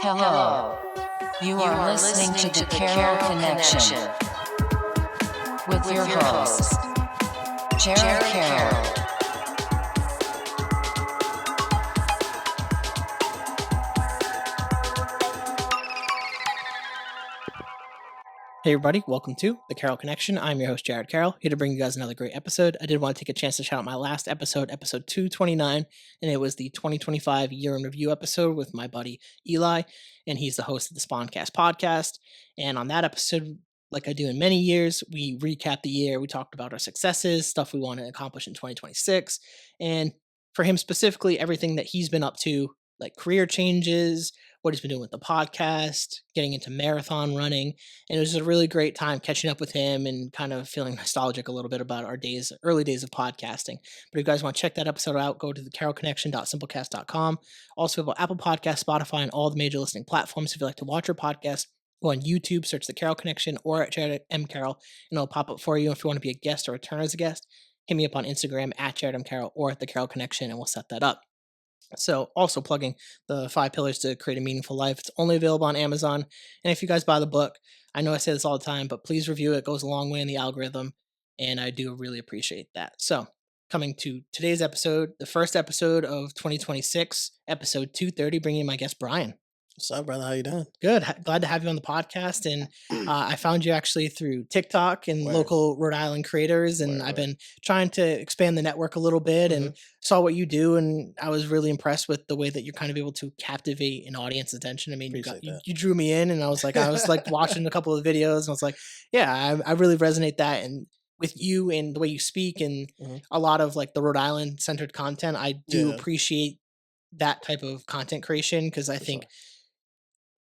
Hello. You are listening to the Carroll Connection with your host, Jared Carroll. Hey everybody, welcome to the Carroll Connection. I'm your host, Jared Carroll, here to bring you guys another great episode. I did want to take a chance to shout out my last episode, episode 229, and it was the 2025 Year in Review episode with my buddy Eli, and he's the host of the Spawncast podcast. And on that episode, like I do in many years, we recap the year, we talked about our successes, stuff we want to accomplish in 2026, and for him specifically, everything that he's been up to, like career changes, what he's been doing with the podcast, getting into marathon running. And it was a really great time catching up with him and kind of feeling nostalgic a little bit about our early days of podcasting. But if you guys want to check that episode out, go to thecarrollconnection.simplecast.com. Also about Apple Podcasts, Spotify, and all the major listening platforms. If you like to watch your podcast, go on YouTube, search the Carroll Connection or at Jared M. Carroll, and it'll pop up for you. If you want to be a guest or return as a guest, hit me up on Instagram at Jared M. Carroll or at the Carroll Connection, and we'll set that up. So also plugging the 5 Pillars to Create a Meaningful Life. It's only available on Amazon. And if you guys buy the book, I know I say this all the time, but please review it. It goes a long way in the algorithm. And I do really appreciate that. So coming to today's episode, the first episode of 2026, episode 230, bringing in my guest, Brian. What's up, brother? How you doing? Good. Glad to have you on the podcast. And I found you actually through TikTok and Word. local Rhode Island creators. And I've been trying to expand the network a little bit and saw what you do. And I was really impressed with the way that you're kind of able to captivate an audience's attention. I mean, you drew me in, and I was like watching a couple of videos, and I was like, yeah, I really resonate that. And with you and the way you speak and a lot of like the Rhode Island centered content, I do appreciate that type of content creation, because I think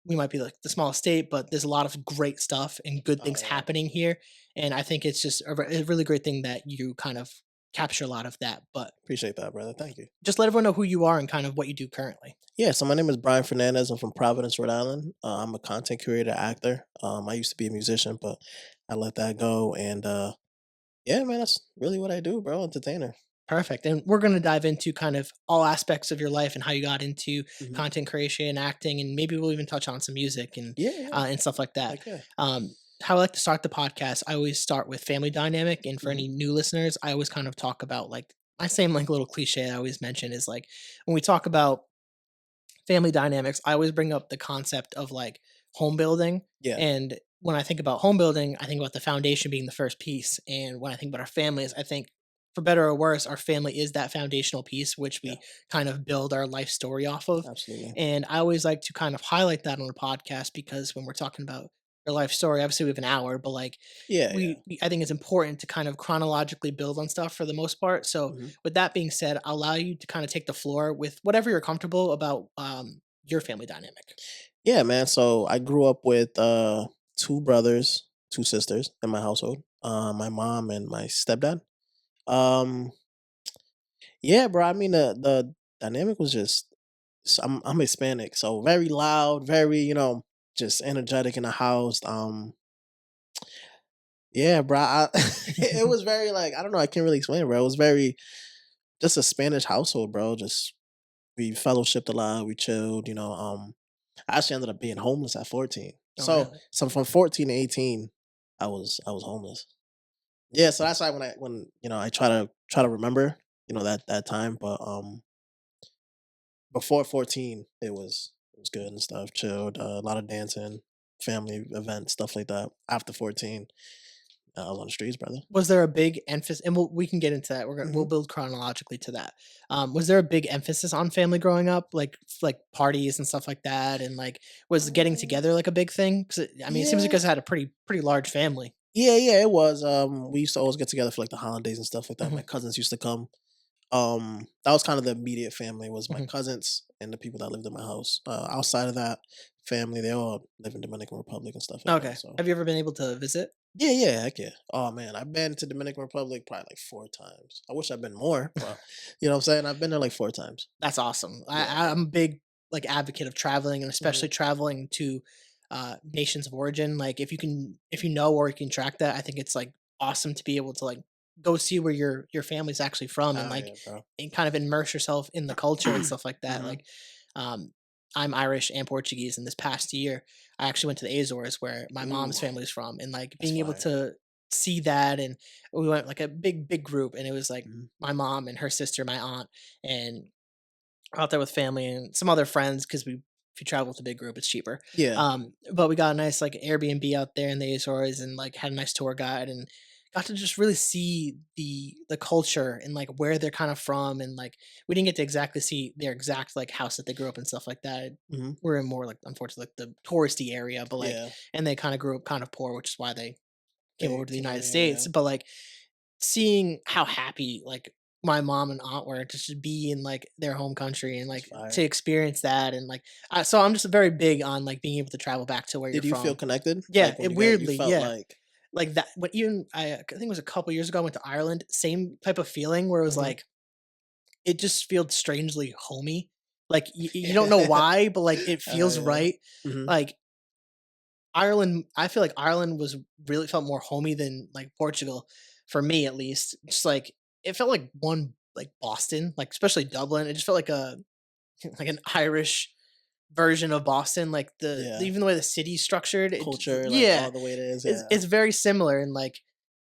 we might be like the smallest state, but there's a lot of great stuff and good things happening here. And I think it's just a really great thing that you kind of capture a lot of that. But appreciate that, brother. Thank you. Just let everyone know who you are and kind of what you do currently. Yeah, so my name is Brian Fernandez. I'm from Providence, Rhode Island. I'm a content creator, actor. I used to be a musician, but I let that go. And yeah, man, that's really what I do, bro. Entertainer. Perfect. And we're going to dive into kind of all aspects of your life and how you got into content creation, acting, and maybe we'll even touch on some music and and stuff like that. Okay. How I like to start the podcast, I always start with family dynamic. And for any new listeners, I always kind of talk about like my same like little cliche I always mention is like when we talk about family dynamics, I always bring up the concept of like home building. Yeah. And when I think about home building, I think about the foundation being the first piece. And when I think about our families, I think for better or worse, our family is that foundational piece, which we kind of build our life story off of. Absolutely. And I always like to kind of highlight that on the podcast, because when we're talking about your life story, obviously we have an hour, but like, I think it's important to kind of chronologically build on stuff for the most part. So with that being said, I'll allow you to kind of take the floor with whatever you're comfortable about your family dynamic. Yeah, man. So I grew up with 2 brothers, 2 sisters in my household, my mom and my stepdad. Yeah, bro. I mean, the dynamic was just. I'm Hispanic, so very loud, very just energetic in the house. Yeah, bro. It was very like I don't know. I can't really explain it, bro. It was very just a Spanish household, bro. Just we fellowshipped a lot, we chilled. I actually ended up being homeless at 14. Oh, really? So from 14 to 18, I was homeless. Yeah, so that's why when I try to remember that time, but before 14 it was good and stuff, chilled, a lot of dancing, family events, stuff like that. After 14, I was on the streets, brother. Was there a big emphasis, and we can get into that. We'll build chronologically to that. Was there a big emphasis on family growing up, like parties and stuff like that, and like was getting together like a big thing? Because it seems like you guys had a pretty large family. Yeah, it was. We used to always get together for like the holidays and stuff like that. My cousins used to come. That was kind of the immediate family, was my cousins and the people that lived in my house. Outside of that family, they all live in Dominican Republic and stuff like that. So. Have you ever been able to visit? Yeah, heck yeah. Oh man, I've been to Dominican Republic probably like 4 times. I wish I'd been more, but you know what I'm saying? I've been there like 4 times. That's awesome. Yeah. I'm a big like advocate of traveling, and especially traveling to nations of origin. Like if you know or you can track that, I think it's like awesome to be able to like go see where your family's actually from and like and kind of immerse yourself in the culture and stuff like that. Like I'm Irish and Portuguese, and this past year, I actually went to the Azores where my Ooh, mom's family's from, and like that's being able fire. to see that, and we went like a big group, and it was like Mhm. my mom and her sister, my aunt, and out there with family and some other friends because we if you travel with a big group, it's cheaper. Yeah. But we got a nice like Airbnb out there in the Azores and like had a nice tour guide and got to just really see the culture and like where they're kind of from and like we didn't get to exactly see their exact like house that they grew up in stuff like that. Mhm. We're in more like unfortunately like the touristy area, but like Yeah. and they kind of grew up kind of poor, which is why they came They over to the came United here, yeah. States. But like seeing how happy like my mom and aunt were to just be in like their home country and That's like fire. to experience that and like so I'm just very big on like being able to travel back to where you're Did you feel from. connected? Yeah, Like, when it you got you weirdly, felt yeah. like Like that when even I think it was a couple years ago I went to Ireland, same type of feeling where it was Mhm. like it just feels strangely homey. Like you don't know why, but like it feels Yeah. right. Mhm. Like Ireland, I feel like Ireland was really felt more homey than like Portugal, for me at least. Just like it felt like one like Boston, like especially Dublin. It just felt like a like an Irish version of Boston. Like Yeah. even the way the city's structured, Culture, like, yeah, all the way it is, it's yeah. it's very similar. And like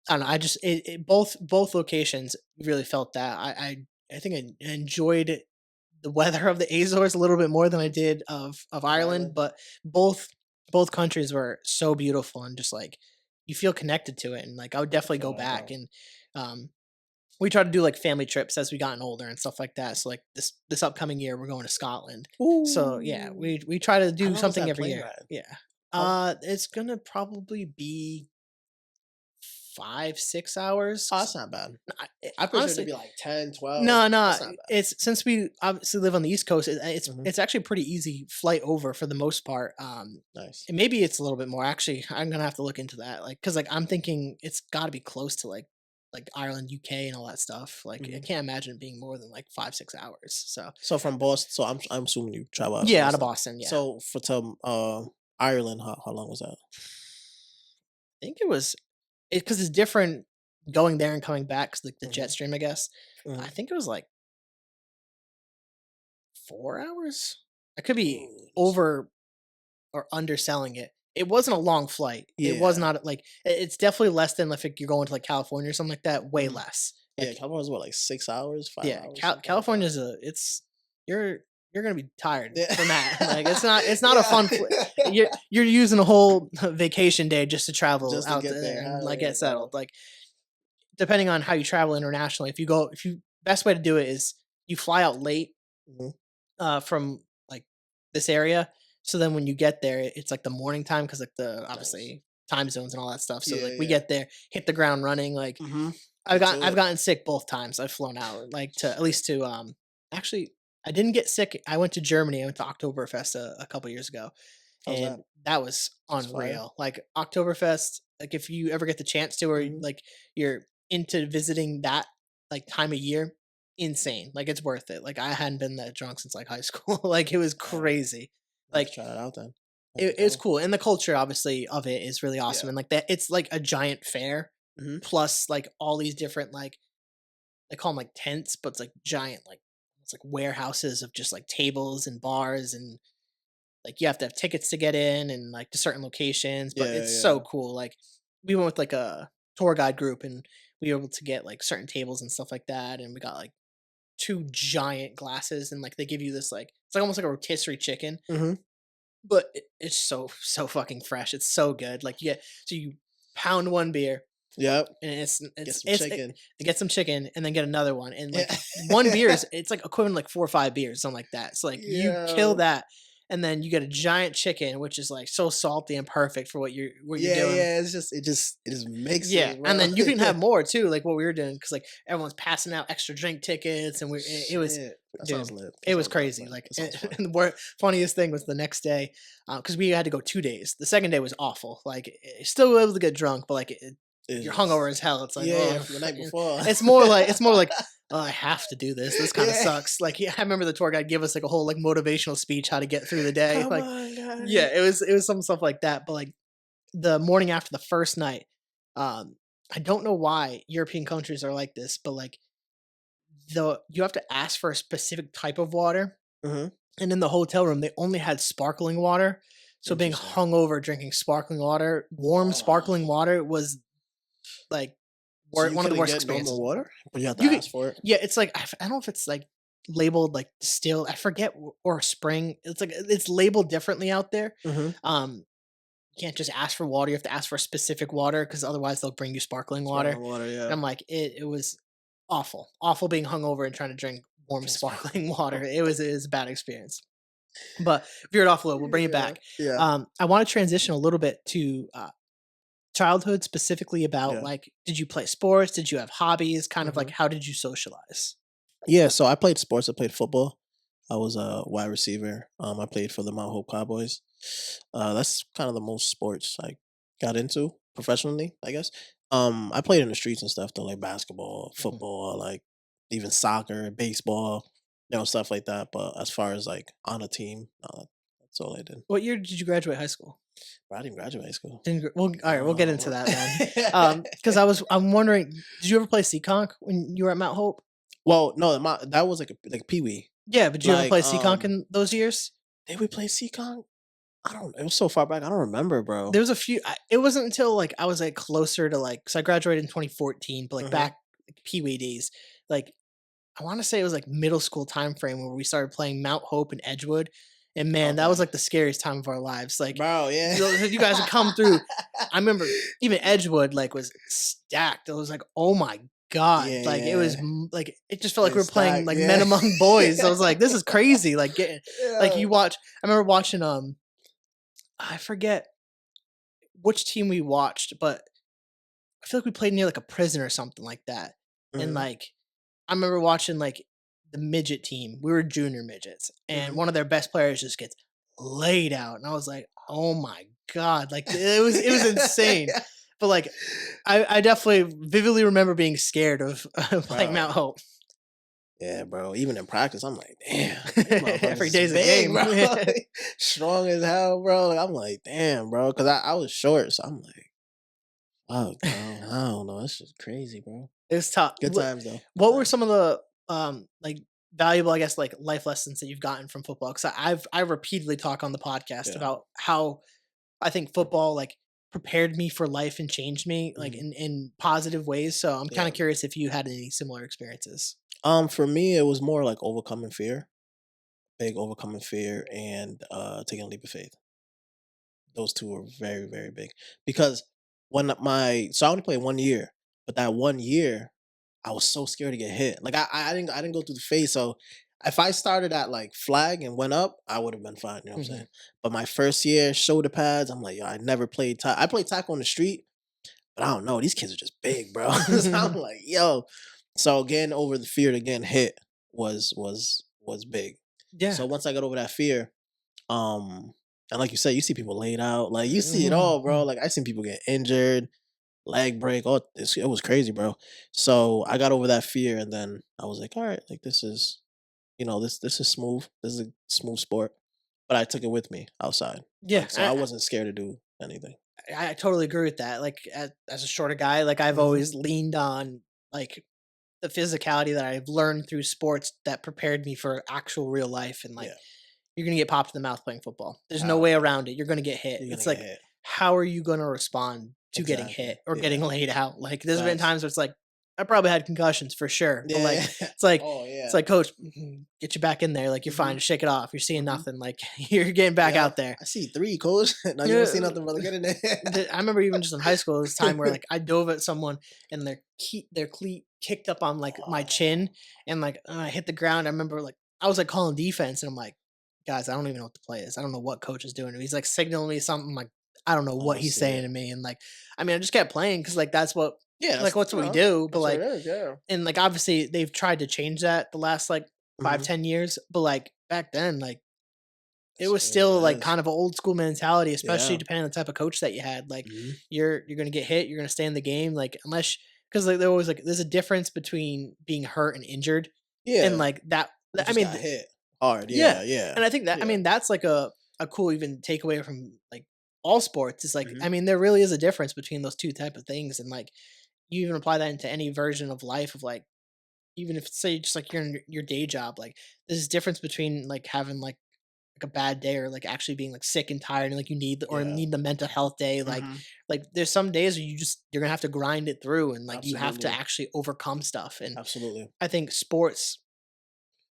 I don't know, I just both locations really felt that. I think I enjoyed the weather of the Azores a little bit more than I did of Of Ireland, Ireland. but both both countries were so beautiful and just like you feel connected to it. And like I would I definitely feel go that, back bro. and um we try to do like family trips as we gotten older and stuff like that. So like this upcoming year we're going to Scotland. So yeah, Ooh. we try to How do long is something that every plane year. ride? Yeah. How It's gonna probably be 5 6 hours. Oh, that's not bad. I pictured it to Honestly, be like 10, 12. no, no, That's not bad. it's since we obviously live on the East Coast, Mhm. it's actually a pretty easy flight over for the most part. Nice. And maybe it's a little bit more. Actually, I'm gonna have to look into that. Like, cause like I'm thinking it's got to be close to like Ireland, UK, and all that stuff. Like, I Mhm. can't imagine it being more than like 5 6 hours. So So from Boston, so I'm assuming you travel out of yeah, out of Boston. Boston. Yeah, So for to Ireland, how long was that? I think it was it because it's different going there and coming back. 'Cause like the jet Mhm. stream, I guess. I Mhm. think it was like 4 hours. I could be Ooh, that's over or underselling it. It wasn't a long flight. It was yeah. not like it's definitely less than if you're going to like California or something like that. Way Mhm. less. Yeah, Like California's what, like 6 hours, 5 yeah, hours, something like that? California's a it's you're you're gonna be tired Yeah. from that. Like it's not a Yeah. fun. You're using a whole vacation day just to travel Just to out get there there. and Hell like yeah, get settled. bro. Like depending on how you travel internationally, if you best way to do it is you fly out late Mhm. from like this area. So then when you get there, it's like the morning time because like the Nice. obviously time zones and all that stuff. So Yeah, like we yeah. get there, hit the ground running. Like Mhm. Get to I've it. gotten sick both times. I've flown out like to at least to actually I didn't get sick. I went to Germany. I went to Oktoberfest a couple years ago, How's that? and that was It's fire. unreal. Like Oktoberfest, like if you ever get the chance to, or Mhm. like you're into visiting that like time of year, insane. Like it's worth it. Like I hadn't been that drunk since like high school. Like it was Fire. crazy. Have to Like try that out then. Have to it's go. cool, and the culture obviously of it is really awesome. Yeah. And like that, it's like a giant fair Mhm. plus like all these different like they call them like tents, but it's like giant like it's like warehouses of just like tables and bars and like you have to have tickets to get in and like to certain locations, but Yeah, it's so yeah. cool. Like we went with like a tour guide group and we were able to get like certain tables and stuff like that. And we got like two giant glasses and like they give you this like it's like almost like a rotisserie chicken, Mhm. but it's so fucking fresh. It's so good. Like you get so you pound one beer Yep. and Get some it's chicken. get some chicken and then get another one and Yeah. like one beer is it's like equivalent to, like 4 or 5 beers something like that so like you kill Yeah. that and then you get a giant chicken which is like so salty and perfect for what you're Yeah, doing. yeah. It just Yeah, mixes, and bro. then you can have more too like what we were doing because like everyone's passing out extra drink tickets and it was Shit. That sounds dude lit. That it was sounds crazy fun. like That sounds fun. and the funniest thing was the next day because we had to go 2 days. The second day was awful like still able to get drunk but like It's you're just hungover as hell. It's like, yeah, yeah, oh, from the night before. it's more like, oh, I have to do this. This kind of Yeah. sucks. Like, yeah, I remember the tour guide give us like a whole like motivational speech how to get through the day. Come Like, on, yeah, guys. it was some stuff like that. But like the morning after the first night, I don't know why European countries are like this, but like the you have to ask for a specific type of water Mhm. And in the hotel room, they only had sparkling water. So being Interesting. hungover drinking sparkling water, warm sparkling water was like So you one of the couldn't worst get experiences. normal water, but you have to You could, ask for it. yeah, it's like I don't know if it's like labeled like distilled. I forget or spring. It's like it's labeled differently out there. Mm-hmm. Um, you can't just ask for water. You have to ask for specific water because otherwise they'll bring you sparkling water. Sparkling water, And yeah. I'm like, it was awful, awful being hungover and trying to drink warm Drink sparkling sparkling water. water. It was a bad experience. But veered off a little. We'll bring it Yeah, back. yeah, I want to transition a little bit to childhood, specifically about yeah. like, did you play sports? Did you have hobbies? Kind of Mm-hmm. like, how did you socialize? Yeah, so I played sports. I played football. I was a wide receiver. I played for the Mount Hope Cowboys. That's kind of the most sports I got into professionally, I guess. I played in the streets and stuff though, like basketball, Mhm. football, like even soccer, baseball, stuff like that. But as far as like on a team, that's all I did. What year did you graduate high school? But I didn't graduate high school. Well, all right, we'll get into that No. then. Because I'm wondering, did you ever play Seekonk when you were at Mount Hope? Well, no, that was like Pee Wee. Yeah, but did you ever Like, play Seekonk in those years? did we play Seacon? I don't. It was so far back. I don't remember, bro. There was a few. It wasn't until like I was like closer to like, so I graduated in 2014, but like Mhm. back like, Pee Wee days, like I want to say it was like middle school time frame where we started playing Mount Hope and Edgewood, and man, that was Okay. like the scariest time of our lives. Like, Bro, yeah. you guys would come through. I remember even Edgewood like was stacked. It was like, oh my god, Yeah, like it was yeah. like it just felt like we were It's playing stacked, like Men yeah. Among Boys. I was like, this is crazy. Like getting like Yeah. you watch. I remember watching I forget which team we watched, but I feel like we played near like a prison or something like that. And Mhm, like I remember watching like the midget team. We were junior midgets, and mhm. one of their best players just gets laid out, and I was like, "Oh my god!" Like it was insane. But like I definitely vividly remember being scared of playing Mount Bro. Hope. Yeah, bro. Even in practice, I'm like, damn, these motherfuckers Every is day's a big, game. bro. Like, strong as hell, bro. Like, I'm like, damn, bro. Because I was short, so I'm like, fuck, bro. I don't know. That's just crazy, bro. It was tough. Good times, though. Good What were times. some of the like valuable, I guess, like life lessons that you've gotten from football? Because I repeatedly talk on the podcast Yeah. about how I think football like prepared me for life and changed me like Mhm. in positive ways. So I'm kind Yeah. of curious if you had any similar experiences. For me, it was more like overcoming fear, big overcoming fear, and taking a leap of faith. Those two were very, very big because so I only played 1 year, but that 1 year I was so scared to get hit. Like I didn't go through the phase. So if I started at like flag and went up, I would have been fine. You know what I'm Hmm. saying? But my first year, shoulder pads, I'm like, yo, I never played I played tackle on the street, but I don't know. These kids are just big, bro. So I'm like, yo. So getting over the fear to getting hit was big. Yeah. So once I got over that fear, um, and like you said, you see people laid out, like you see it all, bro. Mhm. Like I seen people get injured, leg break, all this. It was crazy, bro. So I got over that fear, and then I was like, all right, like this is, this is smooth. This is a smooth sport. But I took it with me outside, Yeah, like so I wasn't scared to do anything. I totally agree with that. Like as a shorter guy, like I've Hmm. always leaned on like the physicality that I've learned through sports that prepared me for actual real life. And like Yeah. you're gonna get popped in the mouth playing football. There's no Oh way yeah. around it. You're gonna get hit. You're It's gonna get like, hit. how are you gonna respond to getting Exactly. hit or getting Yeah. laid out? Like there's been Facts. times where it's like I probably had concussions for sure, but like Yeah. it's like Oh yeah. coach, get you back in there. Like you're fine. Hmm. Just shake it off. You're seeing Hmm. nothing. Like you're getting back Yeah. out there. I see three, coach. No, you don't see Yeah, nothing, brother. Get in there. I remember even just in high school, there was a time where like I dove at someone and their cleat kicked up on like my chin and like I hit the ground. I remember like I was like calling defense and I'm like, guys, I don't even know what the play is. I don't know what coach is doing. He's like signaling me something like I don't know I what don't he's see saying it. to me. And like, I mean, I just kept playing because like that's what Yeah, like that's what's what we do. But that's what like, it is. Yeah. and like obviously they've tried to change that the last like five, Hmm. 10 years. But like back then, like it That's was it is still what it like is. kind of an old school mentality, especially Yeah. depending on the type of coach that you had. Like Hmm. you're gonna get hit, you're gonna stay in the game, like unless because like they're always like there's a difference between being hurt and injured, and Yeah. like that. You I just mean, got hit hard. yeah, Yeah. Yeah. and I think that I Yeah. mean that's like a cool even takeaway from like all sports is like Hmm. I mean there really is a difference between those two type of things, and like you even apply that into any version of life of like even if say just like you're in your day job, like there's a difference between like having like a bad day or like actually being like sick and tired and like you need or Yeah. need the mental health day. Mhm. Like there's some days where you're gonna have to grind it through and like you have to Absolutely. actually overcome stuff. And Absolutely. I think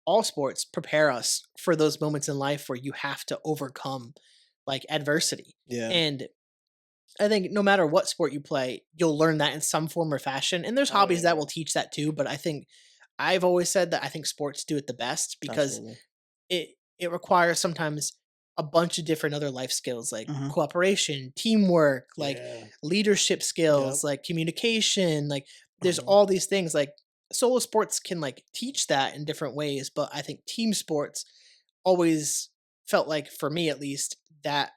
all sports prepare us for those moments in life where you have to overcome like adversity. Yeah. And I think no matter what sport you play, you'll learn that in some form or fashion. And there's Oh, yeah, hobbies that yeah. will teach that too. But I think I've always said that I think sports do it the best because Absolutely. it requires sometimes a bunch of different other life skills like Mhm. cooperation, teamwork, like Yeah. leadership Yep. skills, like communication, like there's Mhm. all these things like solo sports can like teach that in different ways, but I think team sports always felt like for me at least that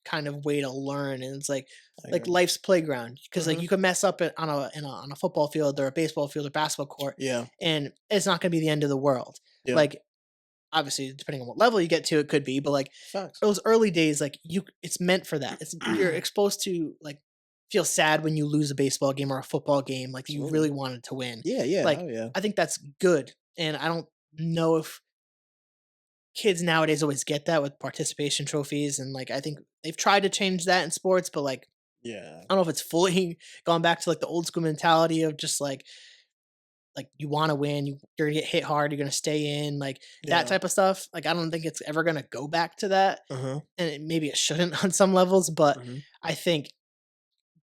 kind of way to learn. And it's I like agree. life's playground because like Mhm. you can mess up it on a football field or a baseball field or basketball court Yeah. and it's not going to be the end of the world. Yeah. Like obviously depending on what level you get to it could be, but like Facts. those early days like it's meant for that. It's you're exposed to like feel sad when you lose a baseball game or a football game like you really Absolutely. wanted to win. Yeah, yeah. Like Oh, yeah. I think that's good and I don't know if kids nowadays always get that with participation trophies and like I think they've tried to change that in sports but like Yeah. I don't know if it's fully gone back to like the old school mentality of just like you want to win, you're gonna get hit hard, you're gonna stay in, like that Yeah. type of stuff. Like I don't think it's ever gonna go back to that, Mhm. and maybe it shouldn't on some levels. But Mhm. I think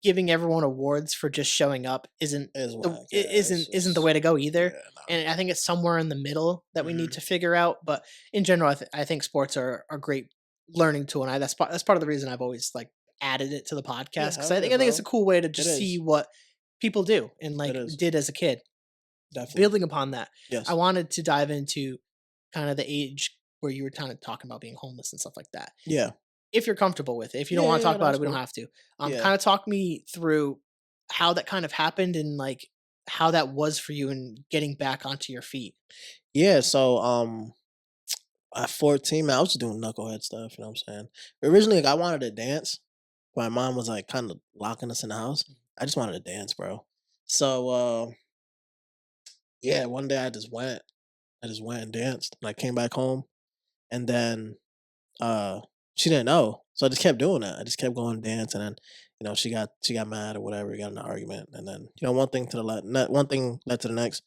giving everyone awards for just showing up Is the whack. it Yeah. It's isn't the way just. to go either. Yeah. Nah. And I think it's somewhere in the middle that we need Mhm. to figure out. But in general, I think sports are great learning tool, and that's part of the reason I've always like added it to the podcast Yeah. because Hell yeah, I think it's a bro. cool way to It just see is. what people do and It like is. did as a kid. Definitely. Building upon that, I Yes. wanted to dive into kind of the age where you were kind of talking about being homeless and stuff like that. Yeah. If you're comfortable with it, if you don't Yeah. want Yeah. to talk Yeah. No, about it's it, we don't cool. have to. Yeah. Kind of talk me through how that kind of happened and like how that was for you and getting back onto your feet. Yeah. So, at 14, man, I was just doing knucklehead stuff. You know what I'm saying? Originally, like, I wanted to dance. My mom was like kind of locking us in the house. I just wanted to dance, bro. So, yeah, one day I just went. I just went and danced. And I came back home, and then uh, she didn't know, so I just kept doing that. I just kept going to dance, and then she got mad or whatever. We got in an argument, and then one thing led to the next.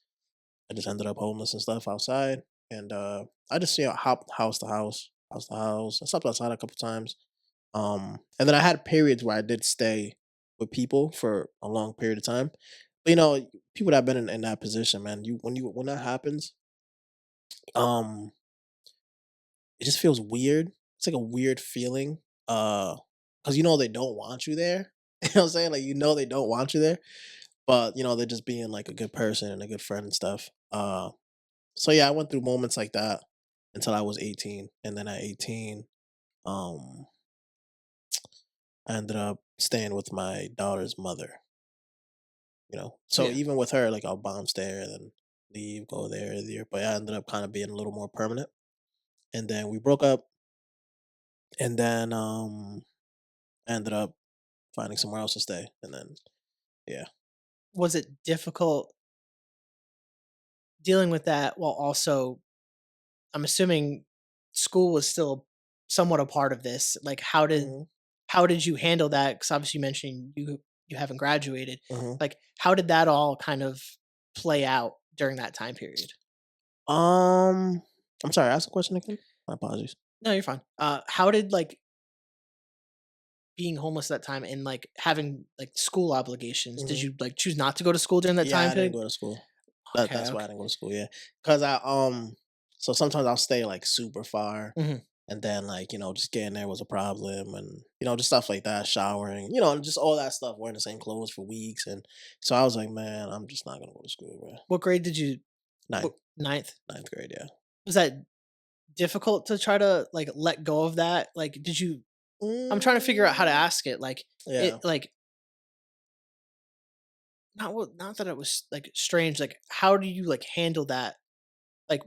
I just ended up homeless and stuff outside, and I just hopped house to house, house to house. I slept outside a couple times. And then I had periods where I did stay with people for a long period of time. But people that have been in that position, man, when that happens, um, it just feels weird. It's like a weird feeling. Because they don't want you there. You know what I'm saying? Like they don't want you there. But they're just being like a good person and a good friend and stuff. So yeah, I went through moments like that until I was 18. And then at 18, um, I ended up staying with my daughter's mother. So Yeah. even with her, like I'll bounce there and then leave, go there. But I ended up kind of being a little more permanent. And then we broke up, and then I ended up finding somewhere else to stay. And then yeah. Was it difficult dealing with that while also I'm assuming school was still somewhat a part of this. Like Hmm. how did you handle that? Because obviously you mentioned you haven't graduated. Hmm. Like how did that all kind of play out during that time period? Um, I'm sorry. Ask the question again. My apologies. No, you're fine. How did like being homeless at that time and like having like school obligations? Did Hmm. you like choose not to go to school during that Yeah, time I didn't period? go to school. Okay, That's why I okay. didn't go to school. Yeah, because so sometimes I'll stay like super far, Mhm. and then like just getting there was a problem, and just stuff like that, showering, just all that stuff, wearing the same clothes for weeks, and so I was like, man, I'm just not gonna go to school, bro. What grade did you? Ninth, What, ninth? ninth grade, yeah. Was that difficult to try to like let go of that? Like, did you? I'm trying to figure out how to Mm, ask it. Like it yeah. like not that it was like strange. Like how do you like handle that? Like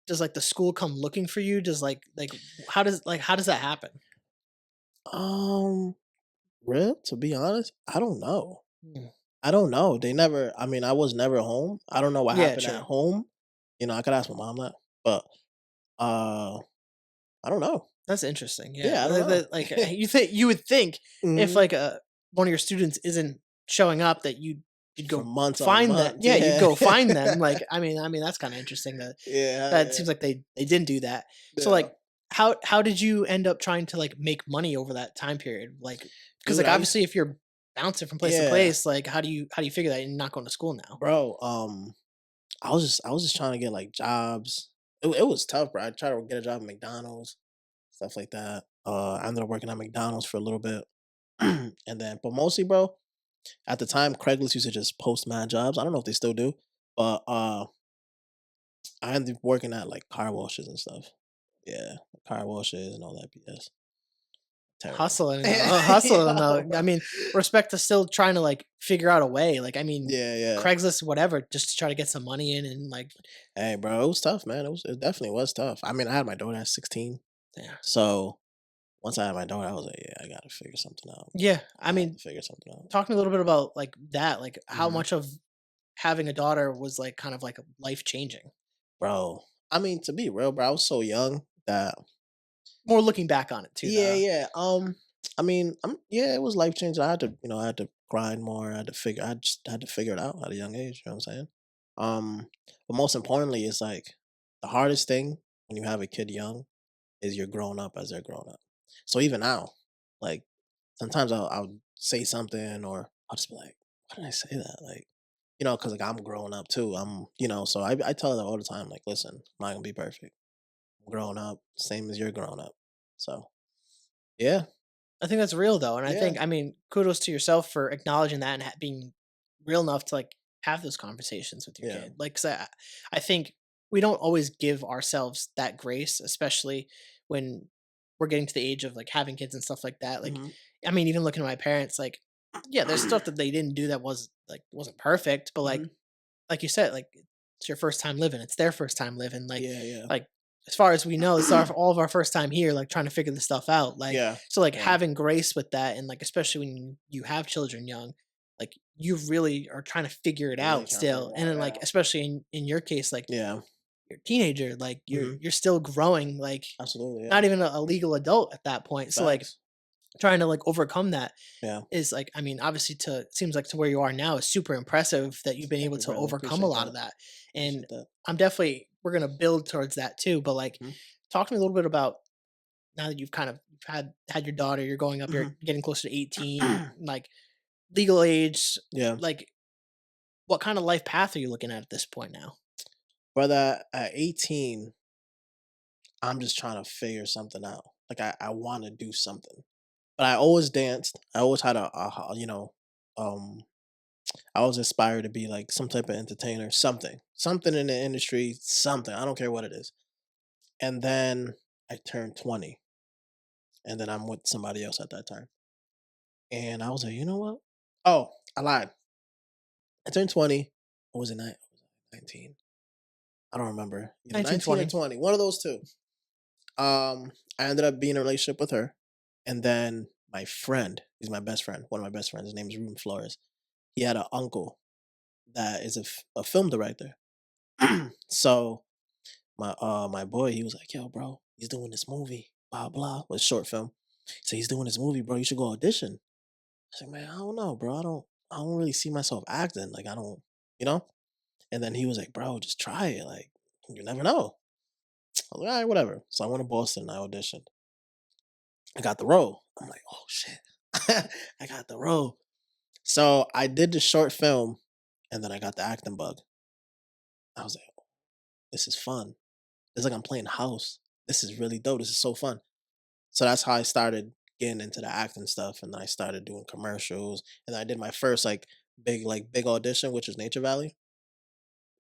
does like the school come looking for you? Does how does that happen? Um, real to be honest, I don't know. Mm. I don't know. They never. I mean, I was never home. I don't know what Yeah, happened at true. home. I could ask my mom that, but uh, I don't know. That's interesting. Yeah, Yeah, I don't know. like you would think if Mhm. like one of your students isn't showing up that you'd For go months on find them. months, Yeah, you'd yeah. go find them. Like I mean that's kind of interesting that Yeah, that yeah, seems like they didn't do that. So yeah. like how did you end up trying to like make money over that time period? Like because Dude, like I used obviously if you're bouncing from place to yeah, place, like how do you figure that you're not going to school now? bro, I was just trying to get, like, jobs. It was tough, bro. I tried to get a job at McDonald's, stuff like that. I ended up working at McDonald's for a little bit, and then but mostly, bro, at the time, Craigslist used to just post mad jobs. I don't know if they still do, but, I ended up working at, like, car washes and stuff. Yeah, car washes and all that BS. Terrible. Hustling Yo, though. bro. I mean, respect to still trying to like figure out a way. Like, I mean, Yeah, yeah. Craigslist, whatever, just to try to get some money in and like, Hey, bro, it was tough, man. It definitely was tough. I mean, I had my daughter at 16, yeah, so once I had my daughter, I was like, yeah, I gotta figure something out. yeah. I I have mean, to figure something out. talk to me a little bit about like that. Like, how Mhm. much of having a daughter was like kind of like life changing. Bro, I mean, to be real, bro, I was so young that More looking back on it too, yeah, though. yeah. I mean, yeah, it was life changing. I had to grind more. I just had to figure it out at a young age. You know what I'm saying? But most importantly, it's like the hardest thing when you have a kid young is you're growing up as they're growing up. So even now, like sometimes I'll say something or I'll just be like, why did I say that? Like, because like I'm growing up too. So I tell her all the time, like, listen, I'm not gonna be perfect. I'm growing up, same as you're growing up. So yeah, I think that's real though, and I yeah. think I mean kudos to yourself for acknowledging that and being real enough to like have those conversations with your Yeah. kid. Like, 'cause I think we don't always give ourselves that grace, especially when we're getting to the age of like having kids and stuff like that. Like, Mhm. I mean, even looking at my parents, like, yeah, there's stuff that they didn't do that wasn't perfect, but Mhm. like you said, like it's your first time living, it's their first time living, Yeah, yeah. like as far as we know, this is all of our first time here, like trying to figure this stuff out. Like, Yeah. so like Yeah. having grace with that, and like especially when you have children young, like you really are trying to figure it Really out trying to figure still. it And out, then like yeah. especially in your case, like Yeah. you're a teenager, like Mhm. you're still growing, like Absolutely, yeah. not even a legal adult at that point. So like Facts. trying to like overcome that Yeah. is like, I mean, obviously to seems like to where you are now is super impressive that you've been Thank able you, to brother. overcome a Appreciate lot of that. that. And Appreciate that. I'm definitely we're gonna build towards that too. But like Mhm. talk to me a little bit about now that you've kind of had your daughter, you're going up, you're Mhm. getting closer to 18, like legal age, Yeah. like what kind of life path are you looking at this point now? Brother, at 18, I'm just trying to figure something out. Like I want to do something. But I always danced. I always had um I always aspired to be like some type of entertainer, something. Something in the industry, something. I don't care what it is. And then I turned 20 and then I'm with somebody else at that time. And I was like, you know what? Oh, I lied. I turned 20. Or was it 19? I don't remember. Either 19 or 1920. 20. One of those two. I ended up being in a relationship with her. And then my friend, he's my best friend, one of my best friends, his name is Ruben Flores. He had an uncle that is a film director. So my boy, he was like, "Yo, bro, he's doing this movie, blah blah, with a short film. So he's doing this movie, bro. You should go audition." I was like, "Man, I don't know, bro. I don't really see myself acting. Like, I don't, you know." And then he was like, "Bro, just try it. Like, you never know." I was like, "All right, whatever." So I went to Boston. I auditioned. I got the role. I'm like, "Oh shit, I got the role." So I did the short film, and then I got the acting bug. I was like, "This is fun. It's like I'm playing house. This is really dope. This is so fun." So that's how I started getting into the acting stuff, and then I started doing commercials, and I did my first big audition, which was Nature Valley.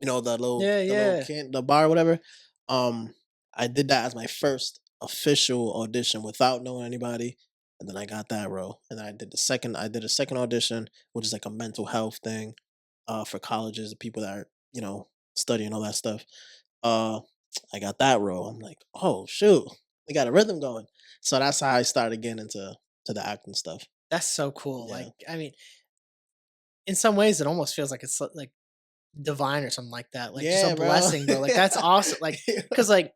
The little Yeah, the little yeah. can the bar, or whatever. Um, I did that as my first official audition without knowing anybody, and then I got that role. And then I did a second audition, which is like a mental health thing, for colleges, the people that are studying all that stuff. Uh, I got that role. I'm like, oh shoot, they got a rhythm going. So that's how I started getting into the acting stuff. That's so cool. Yeah. Like, I mean, in some ways, it almost feels like it's like divine or something like that. Like just a Yeah, bro. blessing, bro. Like that's awesome. Like because like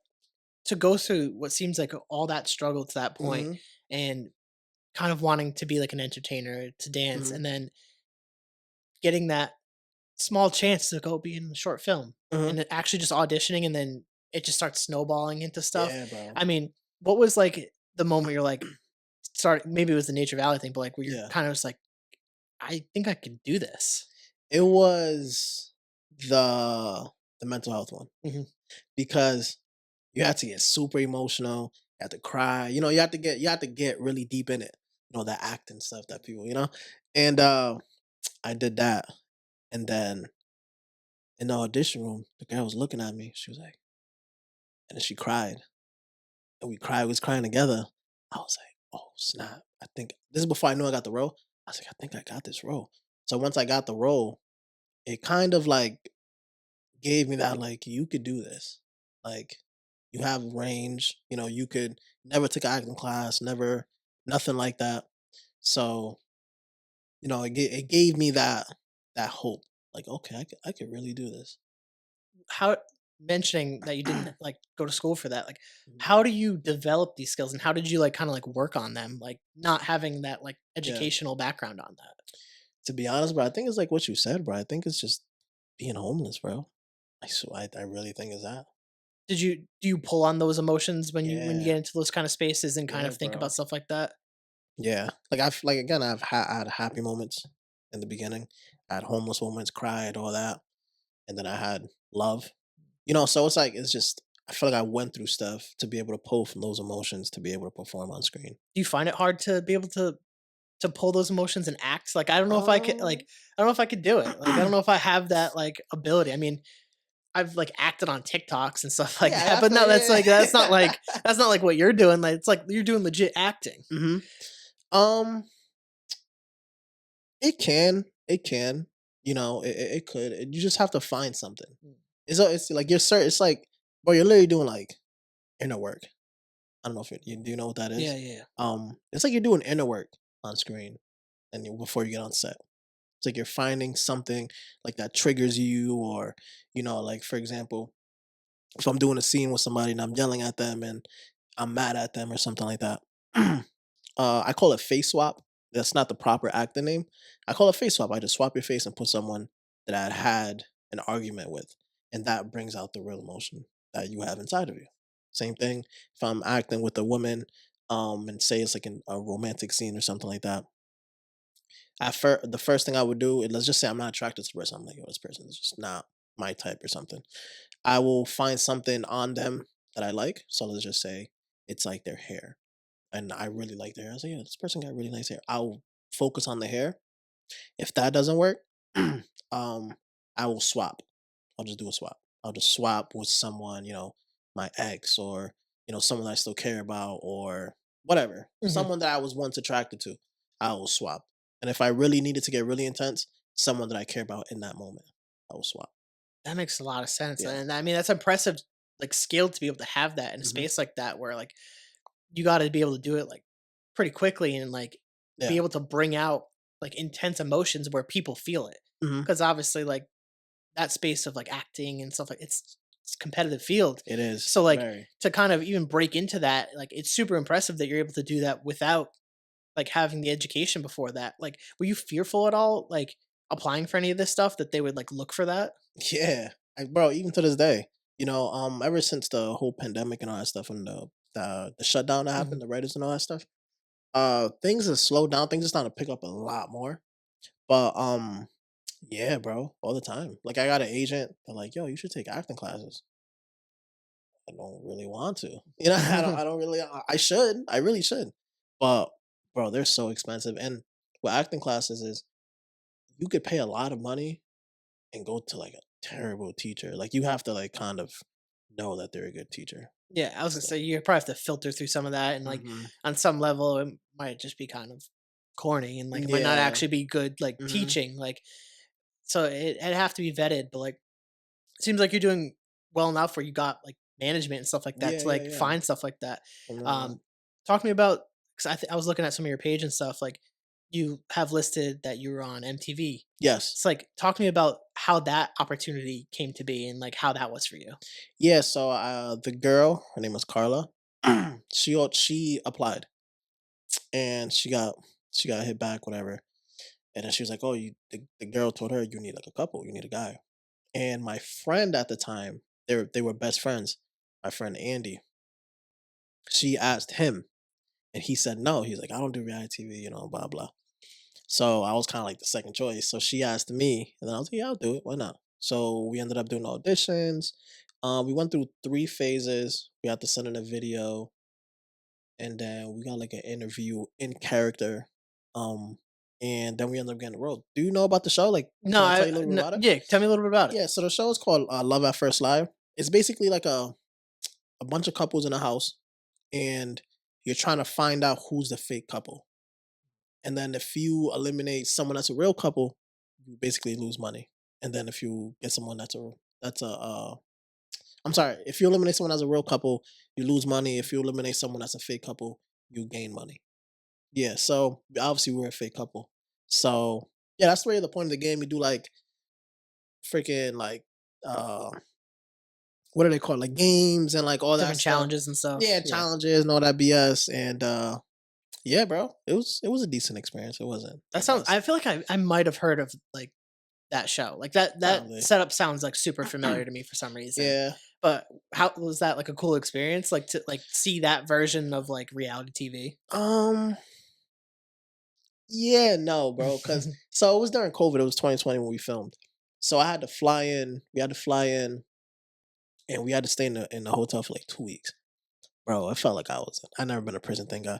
to go through what seems like all that struggle to that point Mhm, and kind of wanting to be like an entertainer to dance mhm, and then getting that small chance to go be in a short film mhm. and then actually just auditioning and then it just starts snowballing into stuff. Yeah, bro. I mean, what was like the moment you're like start maybe it was the Nature Valley thing, but like where you're Yeah. kind of just like, I think I can do this. It was the the mental health one Mhm. because you had to get super emotional, you had to cry, you had to get really deep in it, that acting stuff that people. And I did that, and then in the audition room, the girl was looking at me. She was like, and then she cried, and we was crying together. I was like, oh snap! I think this is before I knew I got the role. I was like, I think I got this role. So once I got the role, it kind of like gave me that like you could do this, like you have range. You could never took an acting class, never nothing like that. So it gave me that hope. Like okay, I could really do this. How mentioning that you didn't like go to school for that, like Mhm. how do you develop these skills and how did you like kind of like work on them, like not having that like Yeah. educational background on that? To be honest, bro, I think it's like what you said, bro. I think it's just being homeless, bro. I really think it's that. Do you pull on those emotions when you Yeah, get into those kind of spaces and kind yeah, of think about bro. stuff like that? Yeah, like again, I had happy moments in the beginning. I had homeless moments, cried, all that, and then I had love. So it's like it's just I feel like I went through stuff to be able to pull from those emotions to be able to perform on screen. Do you find it hard to be able to pull those emotions and act? Like I don't know if I could Um, I don't know if I could do it. Like I don't know if I have that like ability. I mean, I've like acted on TikToks and stuff like yeah, that, I but feel no, yeah. that's not like what you're doing. Like it's like you're doing legit acting. hmm Um, it can, it could. You just have to find something. Mm. It's like you're certain. It's like, bro, you're literally doing like inner work. I don't know if you do you know what that Yeah, is. yeah, yeah. It's like you're doing inner work on screen, and before you get on set, it's like you're finding something like that triggers you, or like for example, if I'm doing a scene with somebody and I'm yelling at them and I'm mad at them or something like that. I call it face swap. That's not the proper acting name. I call it face swap. I just swap your face and put someone that I had an argument with, and that brings out the real emotion that you have inside of you. Same thing if I'm acting with a woman, and say it's like a romantic scene or something like that. The first thing I would do, let's just say I'm not attracted to the person. I'm like, yo, this person is just not my type or something. I will find something on them that I like. So let's just say it's like their hair, and I really like their hair. I was like, yeah, this person got really nice hair. I'll focus on the hair. If that doesn't work, I will swap. I'll just do a swap. I'll just swap with someone, my ex, or someone I still care about, or whatever. Mhm. Someone that I was once attracted to. I will swap. And if I really needed to get really intense, someone that I care about in that moment, I will swap. That makes a lot of sense, Yeah. and I mean, that's impressive, like, skill to be able to have that in a hmm space like that where, like, you gotta be able to do it, like, pretty quickly and, like, be Yeah. able to bring out, like, intense emotions where people feel it. hmm Because obviously, like, that space of, like, acting and stuff like it's a competitive field. It is So, like, very. to kind of even break into that, like, it's super impressive that you're able to do that without, like, having the education before that. Like, were you fearful at all, like, applying for any of this stuff that they would, like, look for that? Yeah, bro. Even to this day, ever since the whole pandemic and all that stuff, and the shutdown that Mhm. happened, the writers and all that stuff, things have slowed down. Things are starting to pick up a lot more. But yeah, bro, all the time. Like I got an agent. They're like, "Yo, you should take acting classes." I don't really want to. I don't really. I should. I really should. But bro, they're so expensive. And what acting classes is, you could pay a lot of money and go to like a terrible teacher. Like you have to like kind of know that they're a good teacher. Yeah, I was gonna So, say you probably have to filter through some of that, and like hmm on some level, it might just be kind of corny, and like it might not yeah. actually be good like hmm teaching. Like, so it'd have to be vetted. But like, it seems like you're doing well enough where you got like management and stuff like that Yeah, to yeah, like yeah. find stuff like that. From now on. Talk to me about because I was looking at some of your page and stuff. Like, you have listed that you were on MTV. Yes. It's like, talk to me about how that opportunity came to be and like how that was for you. Yeah, so the girl, her name was Carla. She applied and she got hit back, whatever. And then she was like, "Oh, the girl told her you need like a couple, you need a guy." And my friend at the time, they were best friends. My friend Andy, she asked him, and he said no. He's like, "I don't do reality TV, blah blah." So I was kind of like the second choice. So she asked me, and then I was like, "Yeah, I'll do it. Why not?" So we ended up doing auditions. We went through 3 phases. We had to send in a video, and then we got like an interview in character. Um, and then we ended up getting the role. Do you know about the show? Like, No, can I tell you a little bit no, about it? yeah, tell me a little bit about it. Yeah. So the show is called Love at First Live. It's basically like a bunch of couples in a house, and you're trying to find out who's the fake couple. And then if you eliminate someone that's a real couple, you basically lose money. And then if you get someone I'm sorry, if you eliminate someone as a real couple, you lose money. If you eliminate someone that's a fake couple, you gain money. Yeah, so obviously we're a fake couple. So yeah, that's really the point of the game. We do like freaking like uh what are they called? Like games and like all that Different stuff. challenges and stuff. Yeah, Yeah. challenges and all that BS. And yeah, bro. It was a decent experience. It wasn't the That sounds best. I feel like I might have heard of like that show. Like that Probably. setup sounds like super familiar to me for some reason. Yeah. But how was that like a cool experience? Like to like see that version of like reality TV? Um. Yeah. No, bro. Because so it was during COVID. It was 2020 when we filmed. So I had to fly in. We had to fly in, and we had to stay in the hotel for like 2 weeks. Bro, it felt like I never been to prison. Thank God.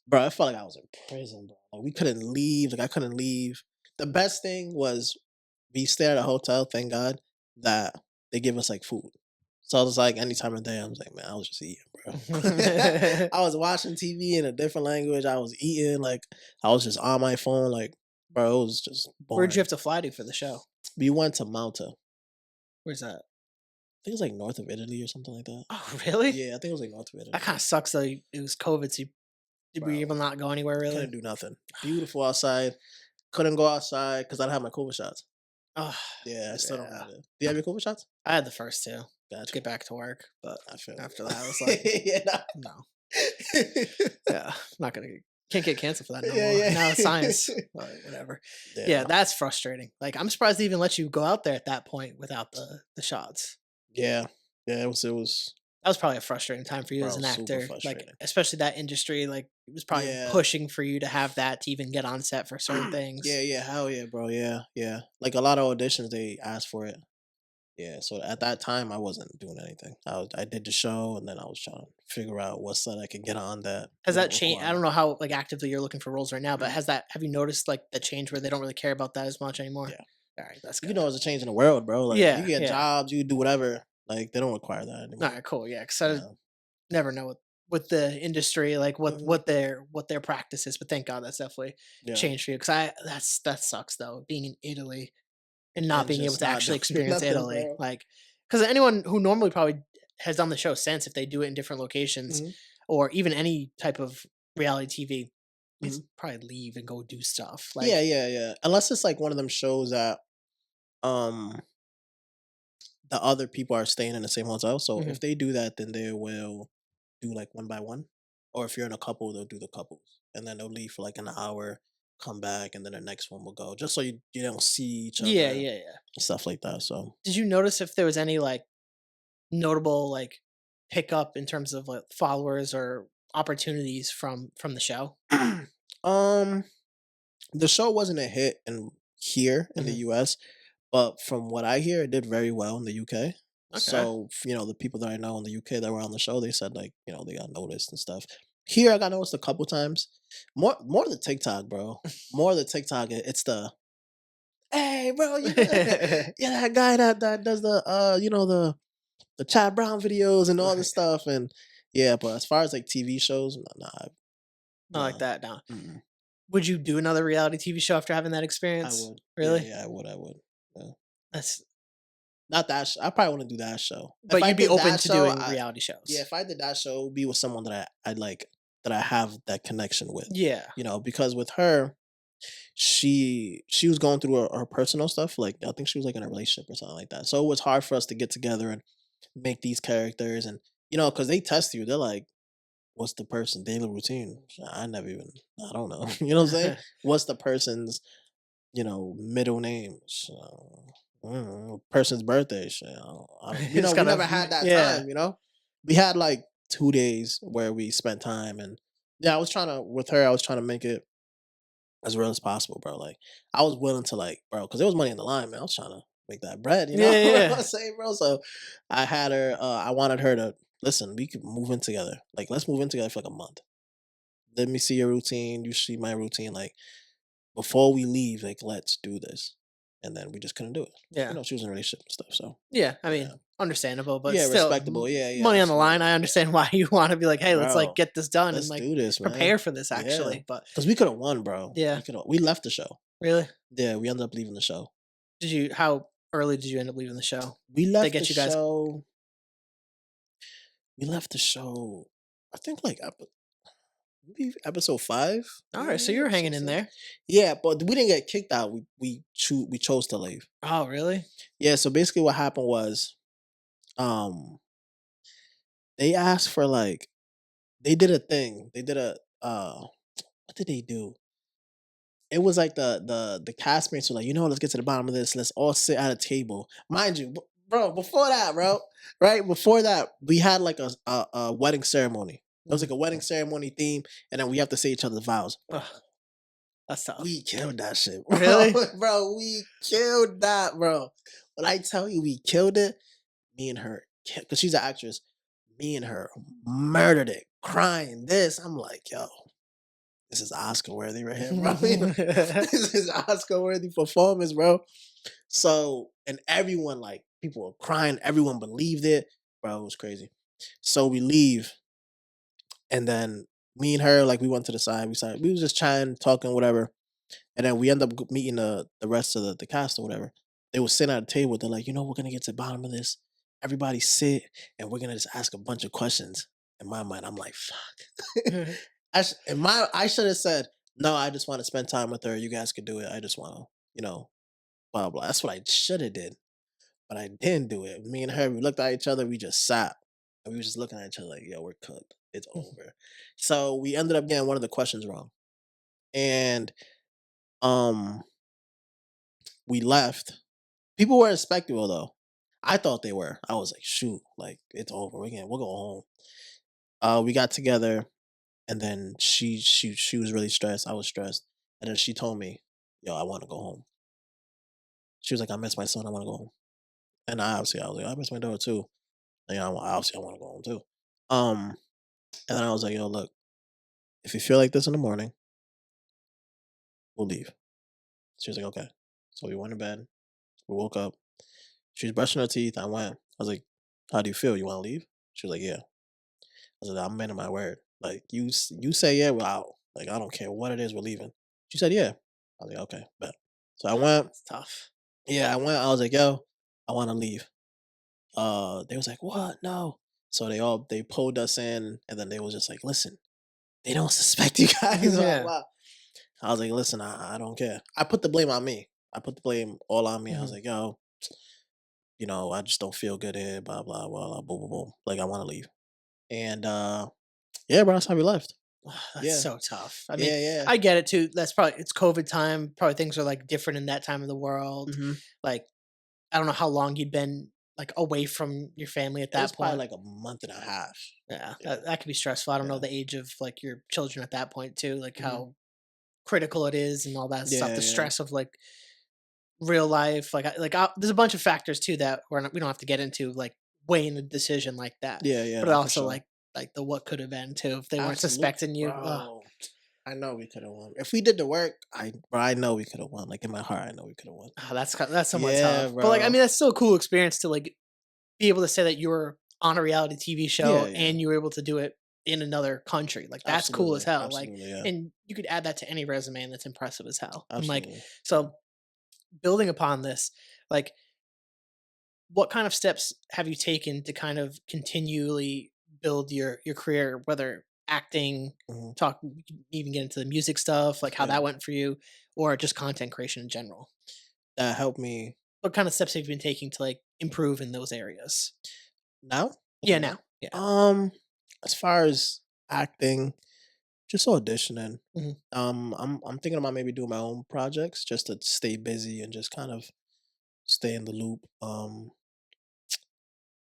Bro, I felt like I was in prison, bro. Like we couldn't leave. Like I couldn't leave. The best thing was we stayed at a hotel. Thank God that they give us like food. So I was like, any time of day, I was like, man, I was just eating, bro. I was watching TV in a different language. I was eating, like I was just on my phone, like, bro, it was just Where'd you boring. have to fly to for the show? We went to Malta. I Where's that? think it's like north of Italy or something like that. Oh, really? Yeah, I think it was like north of Italy. That kind of sucks though. It was COVID, so were you Bro, able to not go anywhere really? couldn't do nothing. Beautiful outside. Couldn't go outside because I didn't have my COVID shots. Oh, Yeah, I still don't yeah. have it. Do you have your COVID shots? I had the first two to Gotcha. get back to work, but I feel after you. that, I was like, yeah, no, nah. yeah, not gonna can't get canceled for that no Yeah, more. yeah. Now it's science, but whatever. Yeah, that's frustrating. Like I'm surprised they even let you go out there at that point without the shots. yeah, yeah. It was, That was probably a frustrating time for you as bro, an super actor, like frustrating. especially that industry. Like it was probably Yeah, pushing for you to have that to even get on set for certain yeah, things. yeah. Hell yeah, bro. Yeah, yeah. Like a lot of auditions, they asked for it. Yeah, so at that time, I wasn't doing anything. I did the show, and then I was trying to figure out what set I could get on that Has that wouldn't changed? I require. don't know how like actively you're looking for roles right now, but have you noticed like the change where they don't really care about that as much anymore? Yeah, All right, that's you good. know, it's a change in the world, bro. Like you Yeah, get yeah. jobs, you do whatever. Like they don't require that All anymore. right, cool. Yeah, because I Yeah. never know with the industry like Mhm. what their practice is, but thank God that's definitely Yeah, changed for you. Because that sucks though, being in Italy and not and being able just to not actually doing experience nothing, Italy. bro. Like, because anyone who normally probably has done the show since, if they do it in different locations Mhm, or even any type of reality TV, it's mhm. probably leave and go do stuff. Yeah, Like, yeah, yeah. Unless it's like one of them shows that um the other people are staying in the same hotel. So mhm. if they do that, then they will do like one by one. Or if you're in a couple, they'll do the couples. And then they'll leave for like an hour, come back, and then the next one will go. Just so you don't see each Yeah, other yeah, yeah. and stuff like that. So Did you notice if there was any like notable like pickup in terms of like followers or opportunities from the show? um the show wasn't a hit in here in the Mhm. US, but from what I hear, it did very well in the UK. Okay. So, the people that I know in the UK that were on the show, they said like, they got noticed and stuff. Here, I got noticed a couple times. More the TikTok, bro. More the TikTok. It's the hey, bro, yeah, that guy that does the Chad Brown videos and all this stuff, and yeah. But as far as like TV shows, nah, Not like nah. that, no. Mm-mm. Would you do another reality TV show after having that I experience? would. Yeah, Really? yeah, I would. I would. Yeah. That's Not that. I probably want to do that show. If but I you'd be did open that to show, doing reality yeah, shows. if I did that show, it would be with someone that I like, that I have that connection with. Yeah. Because with her, she was going through her personal stuff. Like I think she was like in a relationship or something like that. So it was hard for us to get together and make these characters, and because they test you. They're like, "What's the person daily routine?" I don't know. You know what I'm saying? What's the person's middle name? So, person's birthday. So, It's we kind never of had that yeah. time. We had like 2 days where we spent time, and yeah, I was trying to with her. I was trying to make it as real as possible, bro. Like I was willing to bro, because there was money in the line, man. I was trying to make that bread, Yeah, yeah, what yeah. I'm saying, bro. So I had her. I wanted her to listen. We could move in together. Like let's move in together for like a month. Let me see your routine. You see my routine. Like before we leave, like let's do this. And then we just couldn't do it. Yeah. She was in a relationship and stuff. So Yeah, I yeah, mean, understandable, but yeah, still, respectable. Yeah, yeah, money on the line. absolutely. I Yeah, understand why you want to be like, hey, let's like bro, get this done and let's like do this, man. prepare for this Yeah, actually. But because we could have won, bro. yeah, We left the show. really, Yeah, we ended up leaving the show. did you? How early did you end up leaving the show? We They left the get you guys. show. We left the show. I think like maybe episode 5. All right, so Maybe you were hanging episode in 6. there. Yeah, but we didn't get kicked out. We chose to leave. Oh, really? Yeah. So basically, what happened was, um, they asked for they did a thing. They did a what did they do? It was like the castmates were like, let's get to the bottom of this. Let's all sit at a table. Mind you, bro, before that, bro, right? Before that, we had like a wedding ceremony. It was like a wedding ceremony theme, and then we have to say each other's vows. Bro, Ugh, that's tough. we killed that shit, bro. Really? Bro, we killed that, bro. When I tell you we killed it, me and her, because she's an actress, me and her murdered it, crying. I'm like, yo, this is Oscar worthy right here, bro. This is Oscar worthy performance, bro. So, and everyone, like, people were crying. Everyone believed it, bro. It was crazy. So we leave, and then me and her, like, we went to the side. We was just chatting, talking, whatever. And then we end up meeting the rest of the cast or whatever. They were sitting at a table. They're like, we're gonna get to the bottom of this. Everybody sit, and we're gonna just ask a bunch of questions. In my mind, I'm like, fuck. I should have said, no, I just want to spend time with her. You guys could do it. I just want to, blah blah. That's what I should have did, but I didn't do it. Me and her, we looked at each other. We just sat, and we were just looking at each other like, yo, we're cooked. It's over. So we ended up getting one of the questions wrong, and um, we left. People were respectable though. I thought they were. I was like, shoot, like it's over. We'll go home. We got together, and then she was really stressed. I was stressed, and then she told me, "Yo, I want to go home." She was like, "I miss my son. I want to go home." And I was like, "I miss my daughter too." And, obviously, I want to go home too. Um, and then I was like, "Yo, look, if you feel like this in the morning, we'll leave." She was like, "Okay." So we went to bed. We woke up. She was brushing her teeth. I went. I was like, "How do you feel? You want to leave?" She was like, "Yeah." I said, "I'm man of my word. Like you say yeah, we're out. Like I don't care what it is, we're leaving." She said, "Yeah." I was like, "Okay, bet." So I went. It's tough. Yeah, I went. I was like, "Yo, I want to leave." They was like, "What? No." So they pulled us in, and then they was just like, "Listen, they don't suspect you guys." Wow, Yeah. wow. I was like, "Listen, I don't care." I put the blame on me. I put the blame all on me. I was Mhm. like, "Yo, I just don't feel good here." Blah blah blah. Blah boom boom boom. Like I want to leave. And yeah, bro, that's how we left. That's Yeah, so tough. I mean, yeah, yeah. I get it too. That's probably it's COVID time. Probably things are like different in that time of the world. Hmm. Like I don't know how long you'd been like away from your family at It was that probably point. like a month and a half. Yeah, Yeah, that could be stressful. I don't know yeah. the age of like your children at that point too, like Hmm. how critical it is and all that stuff. Yeah, The yeah, stress of like real life, there's a bunch of factors too that we don't have to get into, like weighing a decision like that. yeah, yeah. But No, for also sure. like the what could have been too if they weren't Absolute, suspecting you. Ugh. bro. I know we could have won if we did the work. I know we could have won. Like in my heart, I know we could have won. That's somewhat Yeah, tough. But like I bro. mean, that's still a cool experience to like be able to say that you were on a reality TV Yeah, show yeah. and you were able to do it in another country. Like that's cool as Absolutely, hell. Like, absolutely. Yeah, and you could add that to any resume, and that's impressive as hell. And like, absolutely. so building upon this, like, what kind of steps have you taken to kind of continually build your career, whether acting, Mhm. talk, even get into the music stuff, like how Yeah. that went for you, or just content creation in general. That helped me What kind of steps have you been taking to like improve in those areas? now? Yeah, Looking back. now. Yeah. Um, as far as acting, just auditioning. Mhm. I'm thinking about maybe doing my own projects just to stay busy and just kind of stay in the loop.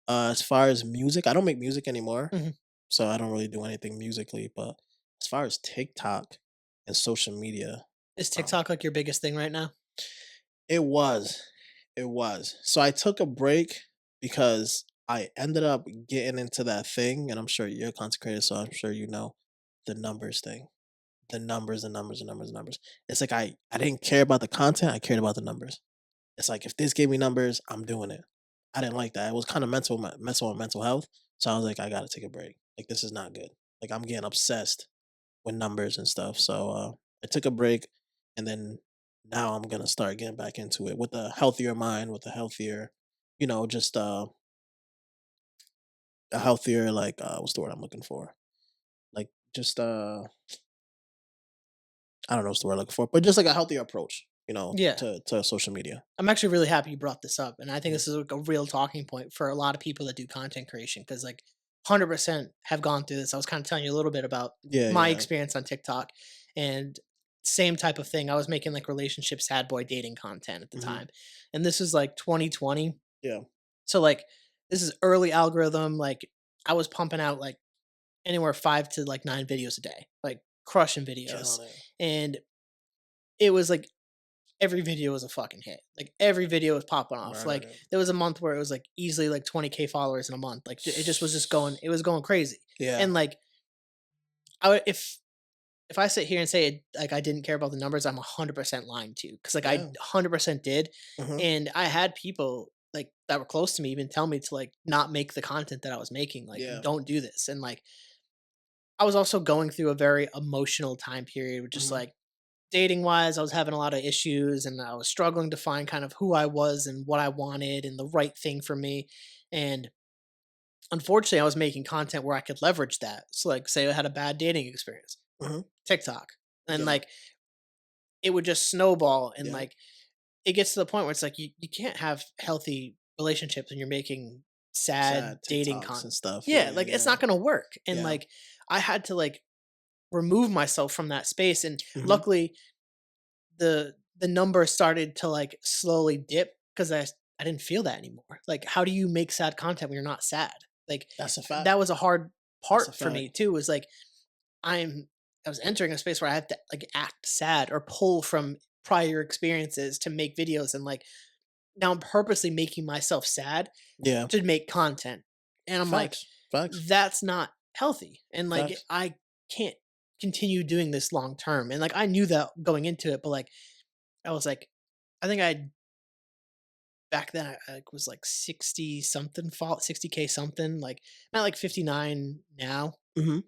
As far as music, I don't make music anymore, Mhm. so I don't really do anything musically. But as far as TikTok and social media, Is um, TikTok like your biggest thing right now? it was, it was. So I took a break because I ended up getting into that thing, and I'm sure you're consecrated, so I'm sure you know the numbers thing. The numbers, the numbers, the numbers, the numbers. It's like I didn't care about the content, I cared about the numbers. It's like if this gave me numbers, I'm doing it. I didn't like that. It was kind of messing with mental health. So I was like, I gotta take a break. Like this is not good. Like I'm getting obsessed with numbers and stuff. So I took a break, and then now I'm gonna start getting back into it with a healthier mind, with a healthier, just a healthier like what's the word I'm looking for? Like just I don't know what's the word I'm looking for, but just like a healthier approach, Yeah. to social media. I'm actually really happy you brought this up, and I think Mhm. this is like a real talking point for a lot of people that do content creation because like 100% have gone through this. I was kind of telling you a little bit about Yeah, my yeah. experience on TikTok, and same type of thing. I was making like relationship sad boy dating content at the Hmm. time, and this was like 2020. Yeah. So like this is early algorithm. Like I was pumping out like anywhere 5 to like 9 videos a day, like crushing videos, Killing it. and it was like every video was a fucking hit. Like every video was popping off. Murdered Like it. there was a month where it was like easily like 20K followers in a month. Like it just was just going. It was going crazy. Yeah. And like I would, if I sit here and say like I didn't care about the numbers, I'm 100% lying to you because like I Yeah. 100% did, Mhm. and I had people like that were close to me even tell me to like not make the content that I was making. Like Yeah. don't do this. And like I was also going through a very emotional time period, with just Mhm. like dating wise, I was having a lot of issues and I was struggling to find kind of who I was and what I wanted and the right thing for me. And unfortunately, I was making content where I could leverage that. So, like, say I had a bad dating experience, Mhm. TikTok, and Yep. like it would just snowball. And Yep. like it gets to the point where it's like you can't have healthy relationships and you're making sad Sad dating TikToks content. and stuff. Yeah, Yeah, like it's yeah. not going to work. And Yeah. like I had to like remove myself from that space. And Mhm. luckily, the number started to like slowly dip because I didn't feel that anymore. Like, how do you make sad content when you're not sad? Like, That's a fact. that was a hard That's a part for fact. me too. Was like I'm I was entering a space where I have to like act sad or pull from prior experiences to make videos, and like now I'm purposely making myself sad Yeah. to make content, and I'm like, Facts. Facts. that's not healthy, and like Facts. I can't continue doing this long term, and like I knew that going into it, but like I was like, I think I back then I like was like 60 something 60K something. Like I'm at like 59 now. Mhm.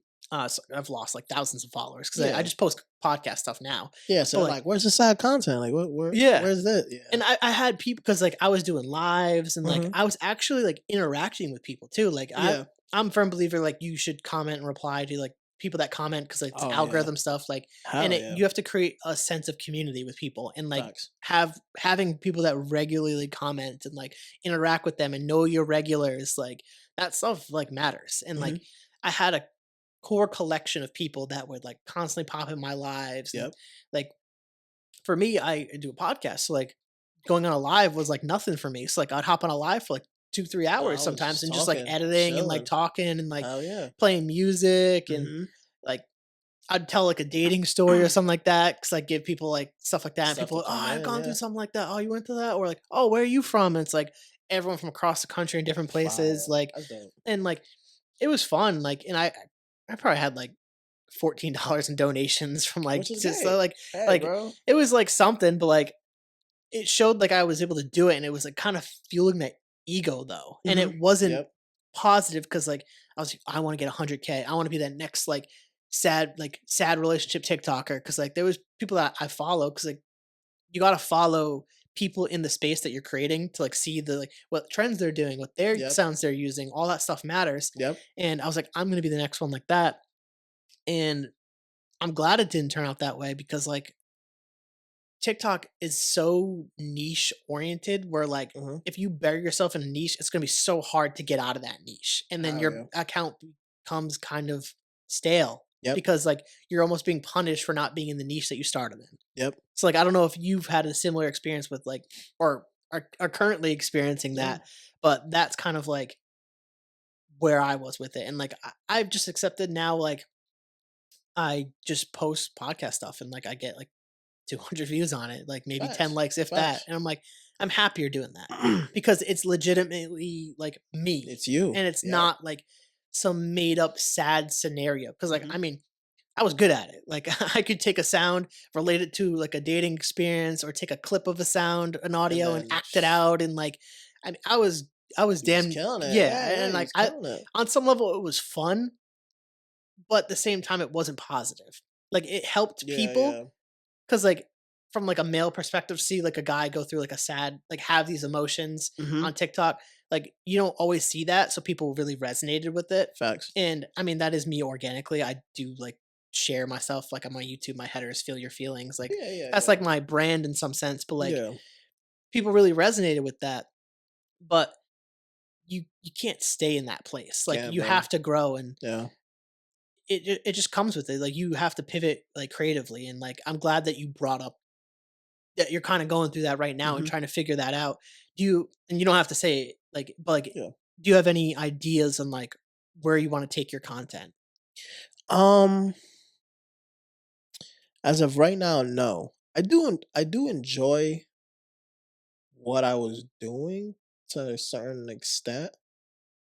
So I've lost like thousands of followers because I Yeah. just post podcast stuff now. Yeah. But So like, like, where's the sad content? Like, yeah. where's that? Yeah. And I had people because like I was doing lives and like Mhm. I was actually like interacting with people too. Like Yeah. I'm a firm believer like you should comment and reply to like people that comment because like it's Oh yeah. algorithm stuff. Like and Hell it yeah. you have to create a sense of community with people and like Facts. having people that regularly comment and like interact with them and know your regulars, like that stuff like matters. And like Mhm. I had a core collection of people that would like constantly pop in my lives. And Yep. like for me, I do a podcast, so like going on a live was like nothing for me. So like I'd hop on a live for like 2 3 hours I was sometimes just and just like talking, editing and like chilling. talking and like Hell yeah. playing music. And Mhm. like I'd tell like a dating story or something like that because I give people like stuff like that, and Stuff to people, oh, come I've in. gone through Yeah. something like that. Oh, you went through that, or like, oh, where are you from? And it's like everyone from across the country in different places, Fire. like, That's dope. and like it was fun. Like, and I probably had like $14 in donations from like Which is just so great. Hey, like bro. it was like something, but like it showed like I was able to do it, and it was like kind of fueling that ego though, and Mhm. it wasn't Yep. positive because like I was like, I want to get 100K. I want to be that next like sad relationship TikToker because like there was people that I follow because like you got to follow people in the space that you're creating to like see the like what trends they're doing, what their Yep. sounds they're using, all that stuff matters. Yep. And I was like, I'm gonna be the next one like that. And I'm glad it didn't turn out that way because like TikTok is so niche oriented where like Mhm. if you bury yourself in a niche, it's gonna be so hard to get out of that niche. And then Oh, your yeah. account becomes kind of stale Yep. because like you're almost being punished for not being in the niche that you started in. Yep. So like I don't know if you've had a similar experience with like or are currently experiencing Yeah. that, but that's kind of like where I was with it. And like I've just accepted now like I just post podcast stuff and like I get like 200 views on it, like maybe 10 Facts. likes, if that. Facts. And I'm like, I'm happier doing that because it's legitimately like me It's you. and it's Yep. not like some made up sad scenario. Cause like, Mhm. I mean, I was good at it. Like I could take a sound related to like a dating experience or take a clip of a sound, an And audio and then act it out. And like, I mean, I was he was damn, killing it. yeah. Yeah, yeah, And he like, was killing it. on some level it was fun, but at the same time, it wasn't positive. Like it helped Yeah, people yeah. 'cause, like, from, like, a male perspective, see, like, a guy go through, like, a sad like, have these emotions Mhm. on TikTok, like, you don't always see that, so people really resonated with it, Facts. and, I mean, that is me organically, I do, like, share myself, like, on my YouTube, my headers, "Feel your feelings," like, Yeah, yeah, that's, yeah. like, my brand in some sense, but, like, Yeah. people really resonated with that, but you can't stay in that place, like, Can't, you bro. have to grow, and Yeah. it just comes with it, like, you have to pivot, like, creatively, and, like, I'm glad that you brought up that you're kinda going through that right now and Mhm. trying to figure that out. Do you and you don't have to say it, like but, like, Yeah. do you have any ideas on, like, where you wanna take your content? Um, as of right now, no. I do enjoy what I was doing to a certain extent.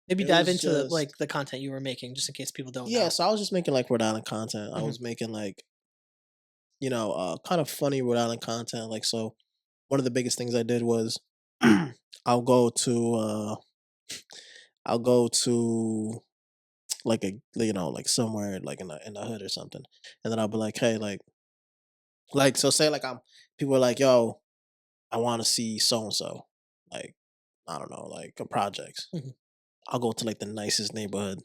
Maybe It dive was into, just like, the content you were making just in case people don't yeah, know. so I was just making like Rhode Island content. I Mhm, was making like, kind of funny Rhode Island content. Like so one of the biggest things I did was I'll go to I'll go to like like somewhere like in the hood or something. And then I'll be like, hey, like so say like I'm people are like, yo, I want to see so and so. Like, I don't know, like a projects. mhm. I'll go to like the nicest neighborhood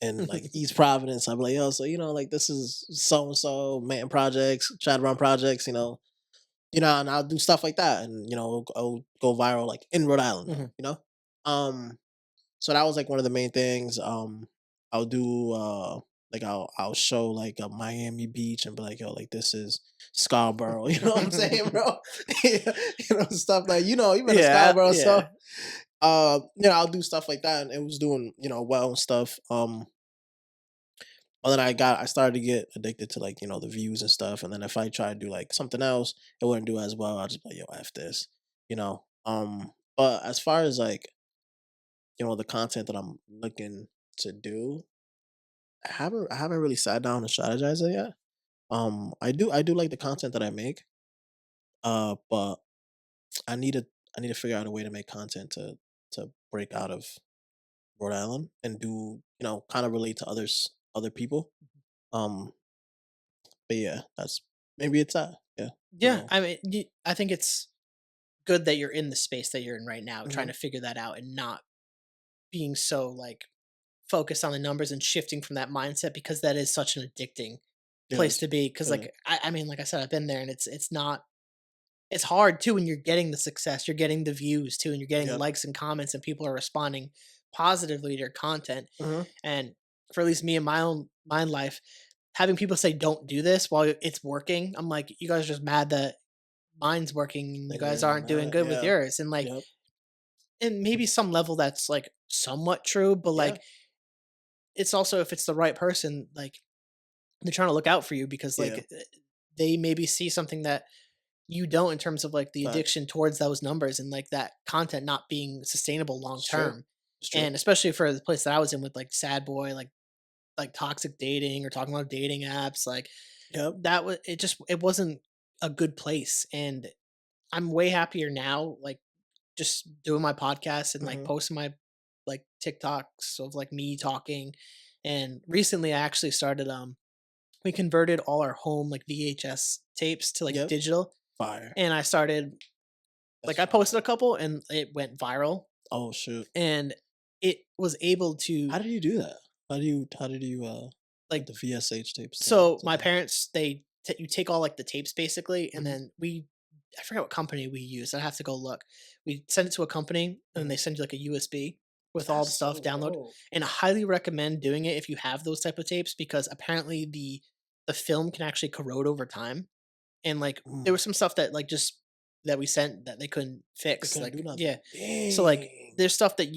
in like East Providence. I'll be like, yo, so like this is so and so man projects, chat around projects, and I'll do stuff like that, and I'll go viral like in Rhode Island, though, Mhm. Um, so that was like one of the main things. I'll do like I'll show like a Miami Beach and be like, yo, like this is Scarborough. You know what I'm saying, bro? Yeah, stuff like you've been to Yeah, Scarborough, so yeah. I'll do stuff like that, and it was doing well and stuff. But then I started to get addicted to like the views and stuff, and then if I try to do like something else, it wouldn't do as well. I'll just be like, yo, f this, you know. But as far as like the content that I'm looking to do, I haven't really sat down and strategized it yet. I do like the content that I make, but I need to I need to figure out a way to make content to break out of Rhode Island and do kind of relate to other people. Um, but yeah, that's maybe it's that. Yeah, you Yeah, know. I mean, I think it's good that you're in the space that you're in right now, trying Hmm. to figure that out and not being so, like, focused on the numbers and shifting from that mindset because that is such an addicting place Yes. to be. Because Yeah. like, I mean, like I said, I've been there and it's not it's hard too when you're getting the success, you're getting the views too, and you're getting the Yep. likes and comments, and people are responding positively to your content. Hmm. And for at least me in my own mind life, having people say don't do this while it's working, I'm like, you guys are just mad that mine's working and you And guys you're aren't doing not. good with Yeah. yours. And like, Yep. and maybe some level that's like somewhat true, but Yeah. like it's also if it's the right person, like they're trying to look out for you because like Yeah. they maybe see something that you don't in terms of like the Facts. addiction towards those numbers and like that content not being sustainable long It's true. term. It's true. And especially for the place that I was in with like sad boy, like toxic dating or talking about dating apps, like Yep. that was it wasn't a good place. And I'm way happier now, like just doing my podcast and like Hmm. posting my like TikToks of like me talking. And recently I actually started we converted all our home like VHS tapes to like Yep. digital, Fire. and I started That's like I posted fire. a couple and it went viral, Oh shoot. and it was able to How did you do that? How did you like The VSH tapes. so my parents you take all like the tapes basically, and Mhm. then I forget what company we use. I have to go look. We send it to a company, and they send you like a USB with all the That's stuff so download. dope. And I highly recommend doing it if you have those type of tapes, because apparently the film can actually corrode over time. And like there Mm. was some stuff that like just that we sent that they couldn't They fix. couldn't Like do nothing. yeah, so like Dang. there's stuff that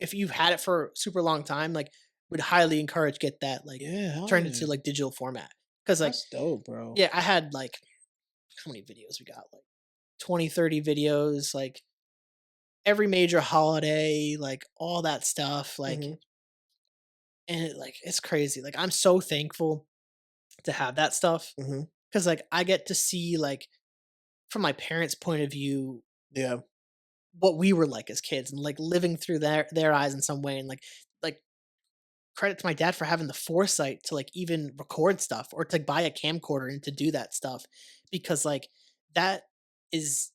if you've had it for a super long time, like would highly encourage get that like Yeah, hell turned yeah. into like digital format. Because like That's dope, bro. yeah, I had like how many videos we got? Like 20, 30 videos, like every major holiday, like all that stuff, like Mhm. and it's crazy. Like I'm so thankful to have that stuff Mhm. because like I get to see like from my parents' point of view Yeah. what we were like as kids and like living through their eyes in some way, and like credit to my dad for having the foresight to like even record stuff or to buy a camcorder and to do that stuff, because like that is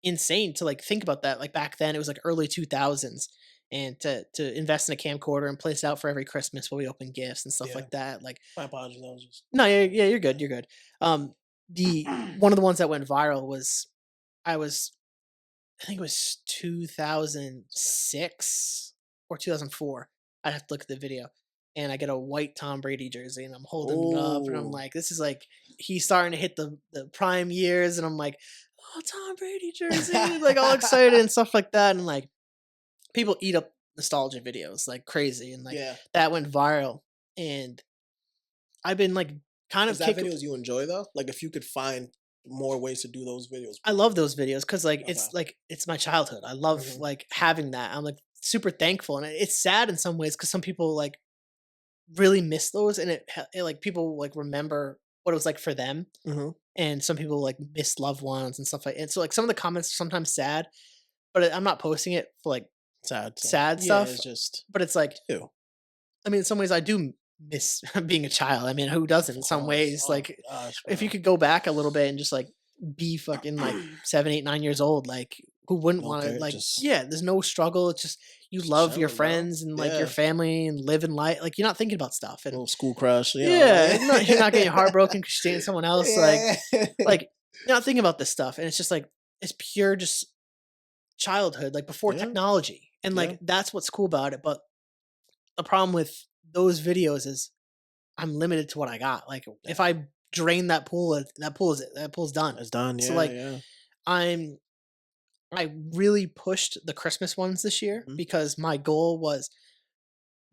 insane to like think about that. Like back then it was like early 2000s, and to invest in a camcorder and place it out for every Christmas while we open gifts and stuff Yeah. like that. Like My apologies. That was just. no, yeah, you're good, you're good. The one of the ones that went viral was I was I think it was 2006 or 2004. I'd have to look at the video. And I get a white Tom Brady jersey and I'm holding it up and I'm Oh. like, this is like he's starting to hit the prime years, and I'm like, oh, Tom Brady jersey, like all excited and stuff like that. And like people eat up nostalgia videos like crazy, and like Yeah. that went viral. And I've been like kind Is of that videos you enjoy though? Like if you could find more ways to do those videos. I love those videos because like Okay. it's my childhood. I love Mhm. like having that. I'm like super thankful, and it's sad in some ways because some people like really miss those, and like people like remember what it was like for them, Mhm. and some people like miss loved ones and stuff like. And so like some of the comments are sometimes sad, but I'm not posting it for like Sad. So. sad Yeah, stuff. it's just. But it's like Ew. I mean, in some ways, I do miss being a child. I mean, who doesn't? Of In some course. ways, Oh like my gosh, if you bro. could go back a little bit and just like be fucking like 7, 8, 9 years old, like who wouldn't No want to? care. Like, Just yeah, there's no struggle. It's just you love your chilling, bro. friends and like your Yeah. family and living life. Like you're not thinking about stuff, and Little school crush. You know, yeah, like. you're not getting heartbroken because you're dating someone else. Yeah. Like you're not thinking about this stuff, and it's just like it's pure just childhood, like before Yeah. technology, and Yeah. like that's what's cool about it. But the problem with those videos is I'm limited to what I got. Like if I drain that pool, that pool's done. It's done. So Yeah. like Yeah. I'm I really pushed the Christmas ones this year Mhm. because my goal was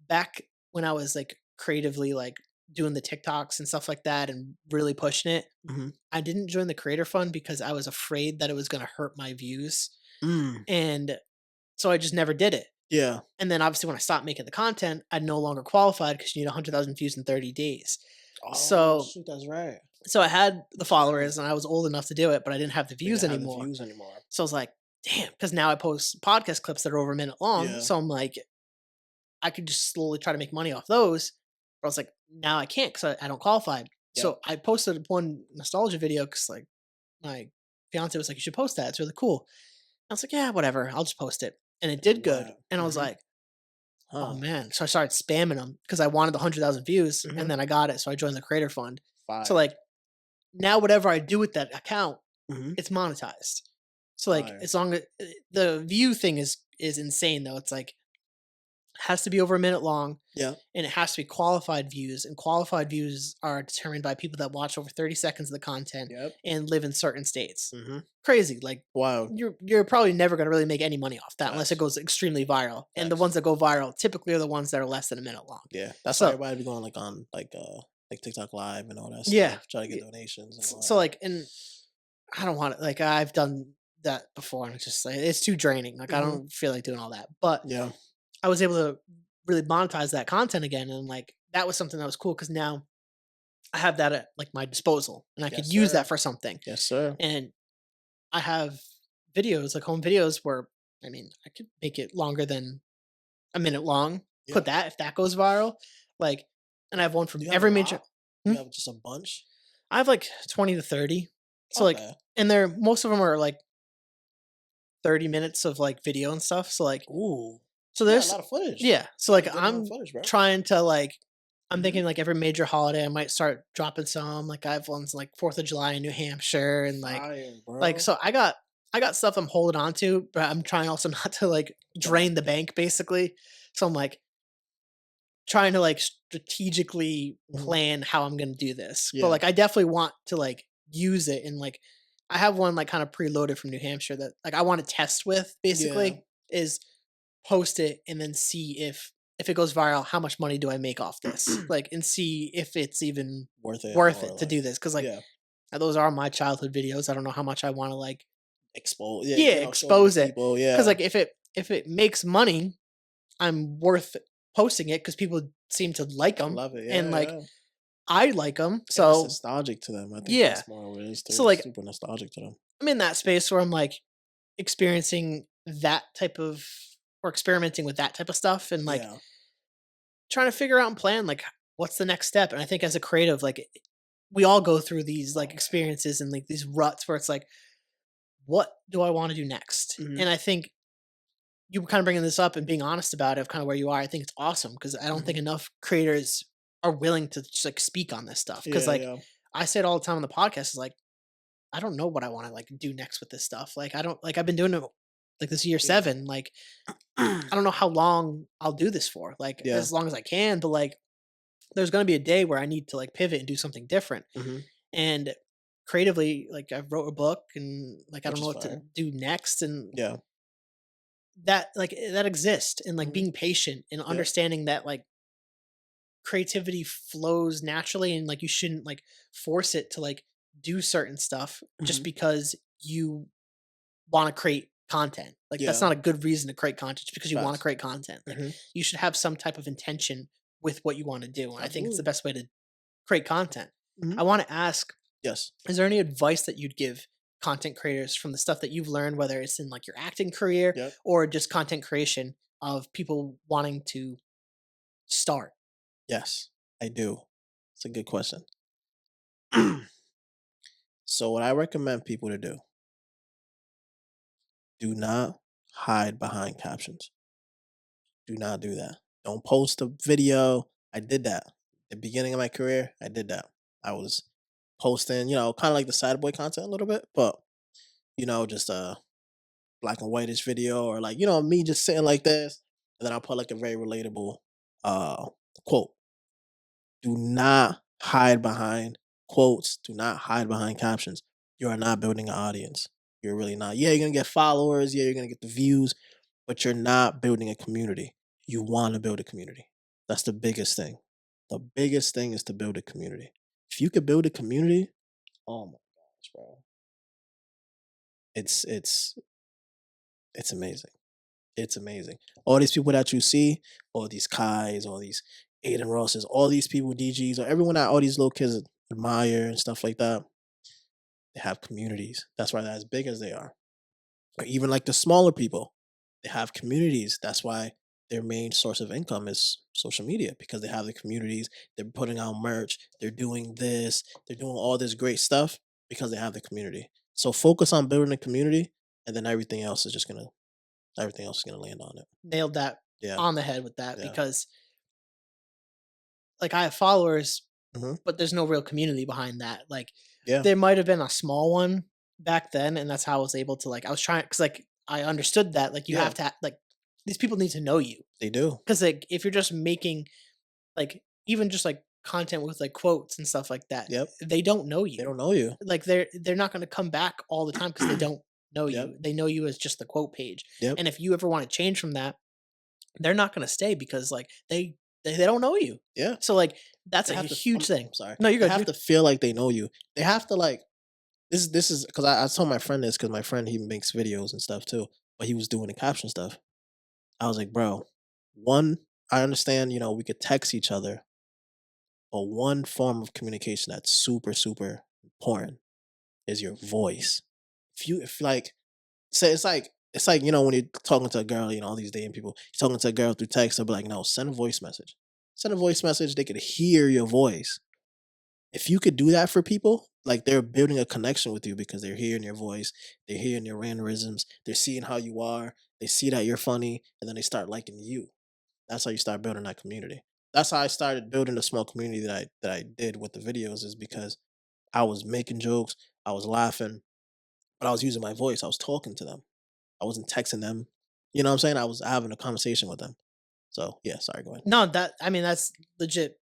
back when I was like creatively like doing the TikToks and stuff like that and really pushing it. Mhm. I didn't join the creator fund because I was afraid that it was going to hurt my views. Mm. And so I just never did it. Yeah. And then obviously when I stopped making the content, I no longer qualified because you need 100,000 views in 30 days. Oh, So shoot, that's right. So I had the followers and I was old enough to do it, but I didn't have the They views didn't have the anymore. views anymore. So I was like, damn, because now I post podcast clips that are over a minute long. Yeah. So I'm like, I could just slowly try to make money off those. But I was like, now I can't because I don't qualify. Yeah. So I posted one nostalgia video because like my fiance was like, you should post that. It's really cool. I was like, yeah, whatever. I'll just post it. And it did good. Wow. And I was Mhm. like, oh Huh. man. So I started spamming them because I wanted the 100,000 views Mhm. and then I got it. So I joined the creator fund. Fire. So like now whatever I do with that account, Mhm. it's monetized. So like Fire. as long as the view thing is insane though. It's like has to be over a minute long Yeah. and it has to be qualified views, and qualified views are determined by people that watch over 30 seconds of the content Yep. and live in certain states. Mhm. Crazy. Like Wow. you're probably never going to really make any money off that unless it Facts. goes extremely viral. And the Facts. ones that go viral typically are the ones that are less than a minute long. Yeah. That's So- why everybody be going like on like TikTok Live and all that Yeah. stuff. Try to get donations and all So that. like, and I don't want it. Like I've done that before and it's just like, it's too draining. Like I Mhm. don't feel like doing all that, but Yeah. I was able to really monetize that content again. And like, that was something that was cool because now I have that at like my disposal and I could Yes, use sir. that for something. Yes, sir. And I have videos, like home videos where, I mean, I could make it longer than a minute long, Yeah. put that, if that goes viral, like, and I have one from Do you have every a major, lot? Hmm? You have just a bunch. I have like 20 to 30. So like, Okay. and most of them are like 30 minutes of like video and stuff. So like, Ooh. so You got there's, a lot of footage. yeah. So You like, got a good amount I'm of footage, bro. trying to like I'm thinking like every major holiday, I might start dropping some. Like I have ones like 4th of July in New Hampshire, and Fire, like bro. so I got stuff I'm holding on to, but I'm trying also not to like drain the bank basically. So I'm like trying to like strategically Mhm. plan how I'm gonna do this. But Yeah. like I definitely want to like use it, and like I have one like kind of preloaded from New Hampshire that like I want to test with Yeah. basically is post it and then see if it goes viral, how much money do I make off this? Like and see if it's even Worth it worth or it to like, do this. Cause like yeah, those are my childhood videos. I don't know how much I want to like expose. Yeah, yeah, show them to expose it. people. Cause Yeah, like if it makes money, I'm worth posting it because people seem to like I them love it. and Yeah, like yeah. I like them. And it's So nostalgic to them. I think yeah. that's more what it is too. So It's like super nostalgic to them. I'm in that space where I'm like experiencing that type of or experimenting with that type of stuff and like Yeah. trying to figure out and plan like what's the next step. And I think as a creative, like we all go through these like experiences and like these ruts where it's like, what do I want to do next? Hmm. And I think you were kind of bringing this up and being honest about it of kind of where you are. I think it's awesome because I don't think Hmm. enough creators are willing to just like speak on this stuff. Because Yeah, like yeah. I say it all the time on the podcast is like I don't know what I want to like do next with this stuff. Like I don't like I've been doing it like this year Yeah. 7. Like I don't know how long I'll do this for. Like Yeah. as long as I can, but like there's gonna be a day where I need to like pivot and do something different. Hmm. And creatively, like I wrote a book and like I don't Which know is what to fire. do next. And Yeah. that like that exists and like Hmm. being patient and Yep. understanding that like creativity flows naturally and like you shouldn't like force it to like do certain stuff just Hmm. because you want to create content. Like that's Yeah. not a good reason to create content just because you want to Facts. create content. Like Hmm. you should have some type of intention with what you want to do. And I think it's the Absolutely. best way to create content. Hmm. I want to ask, Yes. is there any advice that you'd give content creators from the stuff that you've learned, whether it's in like your acting career Yep. or just content creation of people wanting to start? Yes, I do. It's a good question. So, what I recommend people to do not hide behind captions. Do not do that. Don't post a video. I did that. The beginning of my career, I did that. I was posting, kind of like the side boy content a little bit, but just a black and whitish video or like, me just sitting like this, and then I'll put like a very relatable uh quote. Do not hide behind quotes. Do not hide behind captions. You are not building an audience. You're really not. Yeah, you're gonna get followers. Yeah, you're gonna get the views, but you're not building a community. You want to build a community. That's the biggest thing. The biggest thing is to build a community. If you could build a community, oh my gosh, bro, it's it's it's amazing. It's amazing. All these people that you see, all these Kais, all these Aiden Rosses, all these people, DGs, or everyone that all these little kids admire and stuff like that, they have communities. That's why they're as big as they are. Or even like the smaller people, they have communities. That's why their main source of income is social media because they have the communities. They're putting out merch. They're doing this. They're doing all this great stuff because they have the community. So focus on building a community, and then everything else is gonna land on it. Nailed that Yeah, on the head with that yeah, because like I have followers, hmm, but there's no real community behind that. Like yeah. there might have been a small one back then, and that's how I was able to like I was trying because like I understood that like you Yeah, have to like these people need to know you they do. because like if you're just making like even just like content with like quotes and stuff like that, Yep. they don't know They you. don't know you. Like they're not going to come back all the time because they don't know Yep. you. They know you as just the quote page. Yep. And if you ever want to change from that, they're not going to stay because like they don't know you. Yeah. So like that's They a have to. huge thing. I'm sorry. No, you're They good. have to feel like they know you. They have to like. This is because I told my friend this because my friend he makes videos and stuff too, but he was doing the caption stuff. I was like, bro, one, I understand. We could text each other, but one form of communication that's super super important is your voice. If like say it's like when you're talking to a girl, all these dating people, you're talking to a girl through text, they'll be like, no, send a voice message. Send a voice message, they could hear your voice. If you could do that for people, like they're building a connection with you because they're hearing your voice, they're hearing your mannerisms, they're seeing how you are, they see that you're funny, and then they start liking you. That's how you start building that community. that's how I started building the small community that I did with the videos, is because I was making jokes, I was laughing, but I was using my voice. I was talking to them. I wasn't texting them. You know what I'm saying? I was having a conversation with them. So yeah, sorry, go ahead. No, that's legit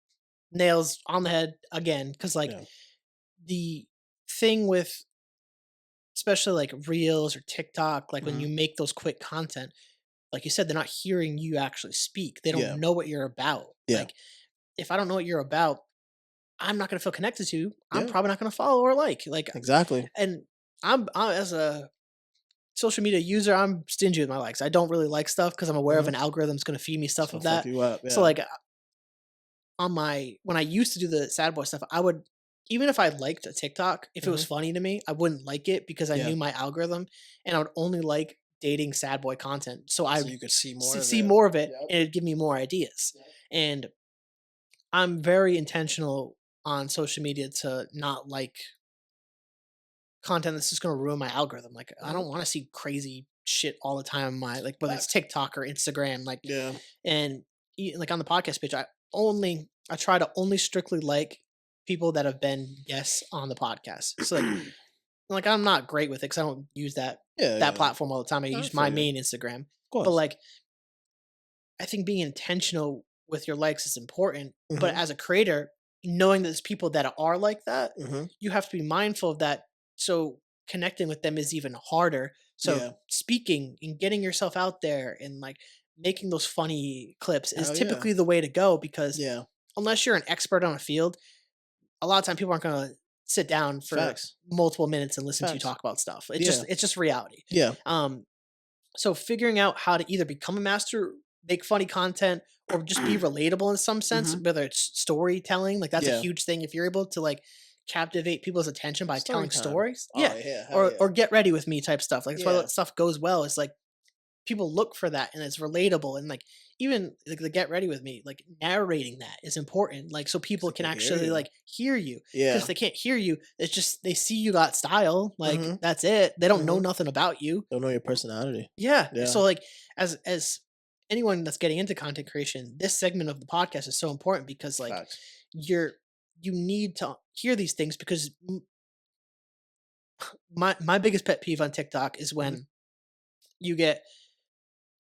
nails on the head again. Because like Yeah. the thing with especially like reels or TikTok, like when Hmm. you make those quick content, like you said, they're not hearing you actually speak. They don't Yeah. know what you're about. Yeah. Like if I don't know what you're about, I'm not gonna feel connected to you. I'm Yeah. probably not gonna follow or like. Exactly. And I as a social media user, I'm stingy with my likes. I don't really like stuff because I'm aware of Hmm. an algorithm's gonna feed me It's stuff gonna of fuck that. you up. So Yeah. like on my when I used to do the sad boy stuff, I would even if I liked a TikTok, if it was Hmm. funny to me, I wouldn't like it because I Yeah. knew my algorithm and I would only like dating sad boy content. So So I'd you could see more of see it. more of it Yep. and it'd give me more ideas. Yep. And I'm very intentional on social media to not like content that's just gonna ruin my algorithm. Like I Hmm. don't want to see crazy shit all the time on my like whether it's Facts. TikTok or Instagram. Like Yeah. and like on the podcast page, I try to only strictly like people that have been guests on the podcast. So like I'm not great with it because I don't use Yeah. that Yeah. platform all the time. I I use feel my you. Of main Instagram. But course. like I think being intentional with your likes is important. But Hmm. as a creator, knowing that there's people that are like that, Hmm. you have to be mindful of that. So connecting with them is even harder. So Yeah. speaking and getting yourself out there and like making those funny clips is Hell yeah. typically the way to go because Yeah. unless you're an expert on a field, a lot of time people aren't going to sit down for Facts. multiple minutes and listen to you Facts. talk about stuff. Yeah. It's just reality. Yeah. Um, so figuring out how to either become a master, make funny content, or just be relatable in some sense, Hmm. whether it's storytelling, like that's a Yeah. huge thing. If you're able to like captivate people's attention by Story telling time. stories, Oh yeah, yeah. Hell yeah. or get ready with me type stuff. Like that's why Yeah. that stuff goes well. It's like people look for that and it's relatable and like even like the get ready with me like narrating that is important like so people So can they hear actually you. like hear you because Yeah. if they can't hear you it's just they see you got style like Hmm. that's it they don't know Hmm. nothing about you. Don't know your personality. Yeah, Yeah. so like as anyone that's getting into content creation this segment of the podcast is so important because like Facts. you're you need to hear these things because my biggest pet peeve on TikTok is Mhm. when you get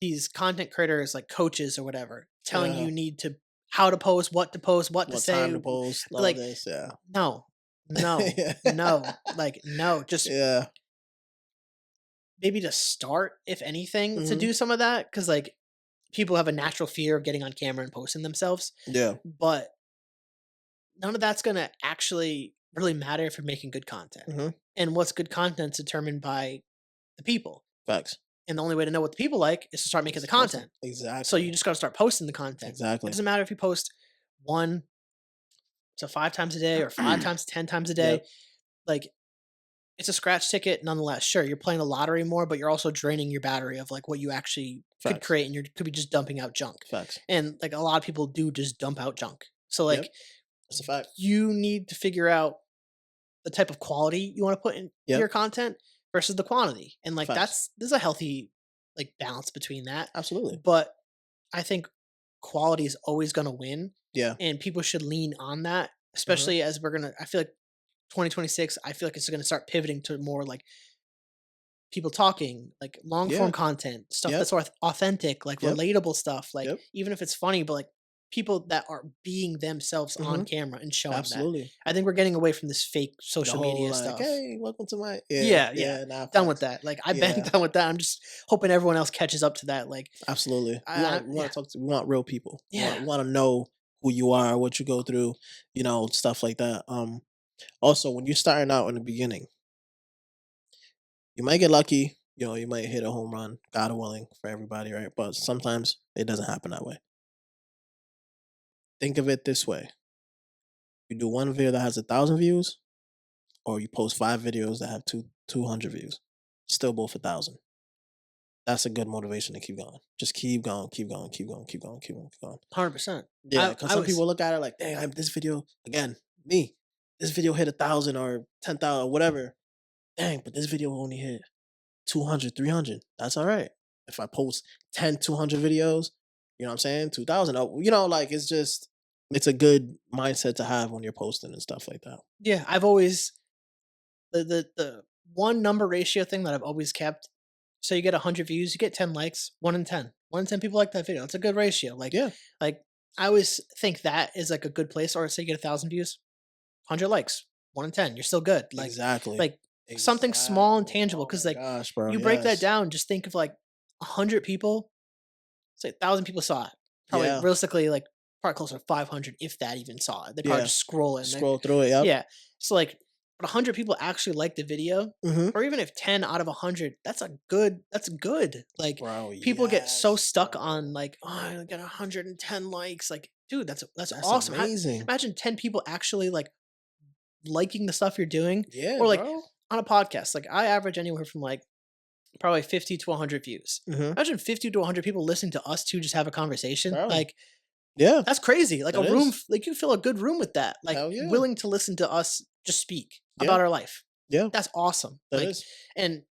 these content creators like coaches or whatever telling Yeah. you need to how to post, what to What say. time to post? All Like, this. Yeah. no, no, Yeah. no, like no, just Yeah. maybe to start, if anything, to Hmm. do some of that. Cause like people have a natural fear of getting on camera and posting themselves. Yeah. But none of that's gonna actually really matter if you're making good content. Hmm. And what's good content is determined by the people. Facts. And the only way to know what the people like is to start making It's the posting. content. So you Exactly. just got to start posting the content. It Exactly. doesn't matter if you post 1 to 5 times a day or 5 times to 10 times a day. Yep. Like it's a scratch ticket nonetheless. Sure, you're playing the lottery more, but you're also draining your battery of like what you actually could Facts. create and you could be just dumping out junk. Facts. And like a lot of people do just dump out junk. So like Yep. That's a fact. you need to figure out the type of quality you want to put in your Yep. content versus the quantity. And like Facts. there's a healthy like balance between that. Absolutely. But I think quality is always going to win Yeah. and people should lean on that, Hmm. especially as we're going to I feel like 2026 I feel like it's going to start pivoting to more like people talking, like long form Yeah. content, stuff Yep. that's authentic, like Yep. relatable stuff, like Yep. even if it's funny, but like people that are being themselves on Hmm. camera and showing that. Absolutely. I think we're getting away from this fake The social whole media like, stuff. hey, welcome to my yeah, Yeah, yeah. yeah, nah, Done with facts. that. Like I've been Yeah, done with that. I'm just hoping everyone else catches up to that. Like absolutely. We yeah, want to talk to we want real people. yeah. We want to know who you are, what you go through, stuff like that. Also when you're starting out in the beginning, you might get lucky, you might hit a home run, God willing for everybody, right? But sometimes it doesn't happen that way. Think of it this way. You do one video that has 1,000 views, or you post 5 videos that have 200 views. Still both 1,000. That's a good motivation to keep going. Just keep going, keep going, keep going, keep going, keep going, keep going. 100%. Yeah, because I some was people look at it like, dang, this video, again, me, this video hit 1,000 or 10,000 or whatever. Dang, but this video only hit 200, 300. That's all right. If I post 10, 200 videos, you know what I'm saying? 2,000. Like it's just, it's a good mindset to have when you're posting and stuff like that. Yeah, I've always the one number ratio thing that I've always kept. So you get 100 views, you get 10 likes, 1 in 10. 1 in 10 people like that video. It's a good ratio. Yeah, Like I always think that is like a good place. Or say you get 1,000 views, 100 likes, 1 in 10. You're still good. exactly. Like something small and Exactly. tangible. Oh Because my like gosh, bro. you break that Yes. down, just think of like 100 people. Say 1,000 people saw it. Probably Yeah. realistically, like probably closer to 500 if that even saw it. They probably Yeah. just scroll in there. Scroll through it. Yep. Yeah. So like, but 100 people actually like the video, Mm-hmm. or even if 10 out of 100, that's good. Like Bro, people get so yes, stuck on bro. like, oh, I got 110 likes. Like, dude, that's That's awesome. amazing. Imagine 10 people actually like liking the stuff you're doing, Yeah, or like bro. on a podcast. Like I average anywhere from like probably 50 to 100 views. Mm-hmm. Imagine 50 to 100 people listening to us two just have a conversation. Bro. Like Yeah, that's crazy. Like a that room, is. like you fill a good room with that. Like Hell yeah. willing to listen to us just speak Yeah. about our life. Yeah, That's awesome. that is. And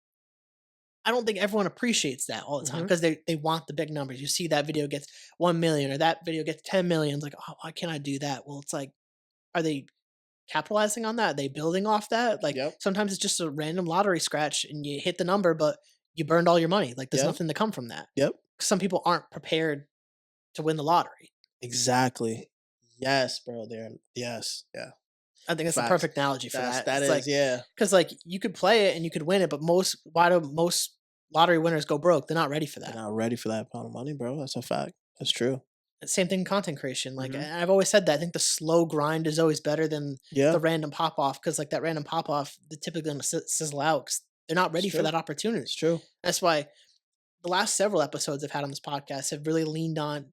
I don't think everyone appreciates that all the time Mm-hmm. because they want the big numbers. You see that video gets 1 million or that video gets 10 million. It's like, oh, why can't I do that? Well, it's like, are they capitalizing on that? Are they building off that? Like Yep. sometimes it's just a random lottery scratch and you hit the number, but you burned all your money. Like there's Yep. nothing to come from that. Yep. Some people aren't prepared to win the lottery. Exactly. Yes, bro. There. Yes. Yeah. I think that's the Facts. perfect analogy for that. That It's is. like, Yeah. because like you could play it and you could win it, but why do most lottery winners go broke? They're not ready for They're that. not ready for that amount of money, bro. That's a fact. That's true. Same thing in content creation. Like Mm-hmm. and I've always said that I think the slow grind is always better than Yeah, the random pop off because like that random pop off, they're typically gonna sizzle out because they're not it's ready for true. that opportunity. It's true. That's why the last several episodes I've had on this podcast have really leaned on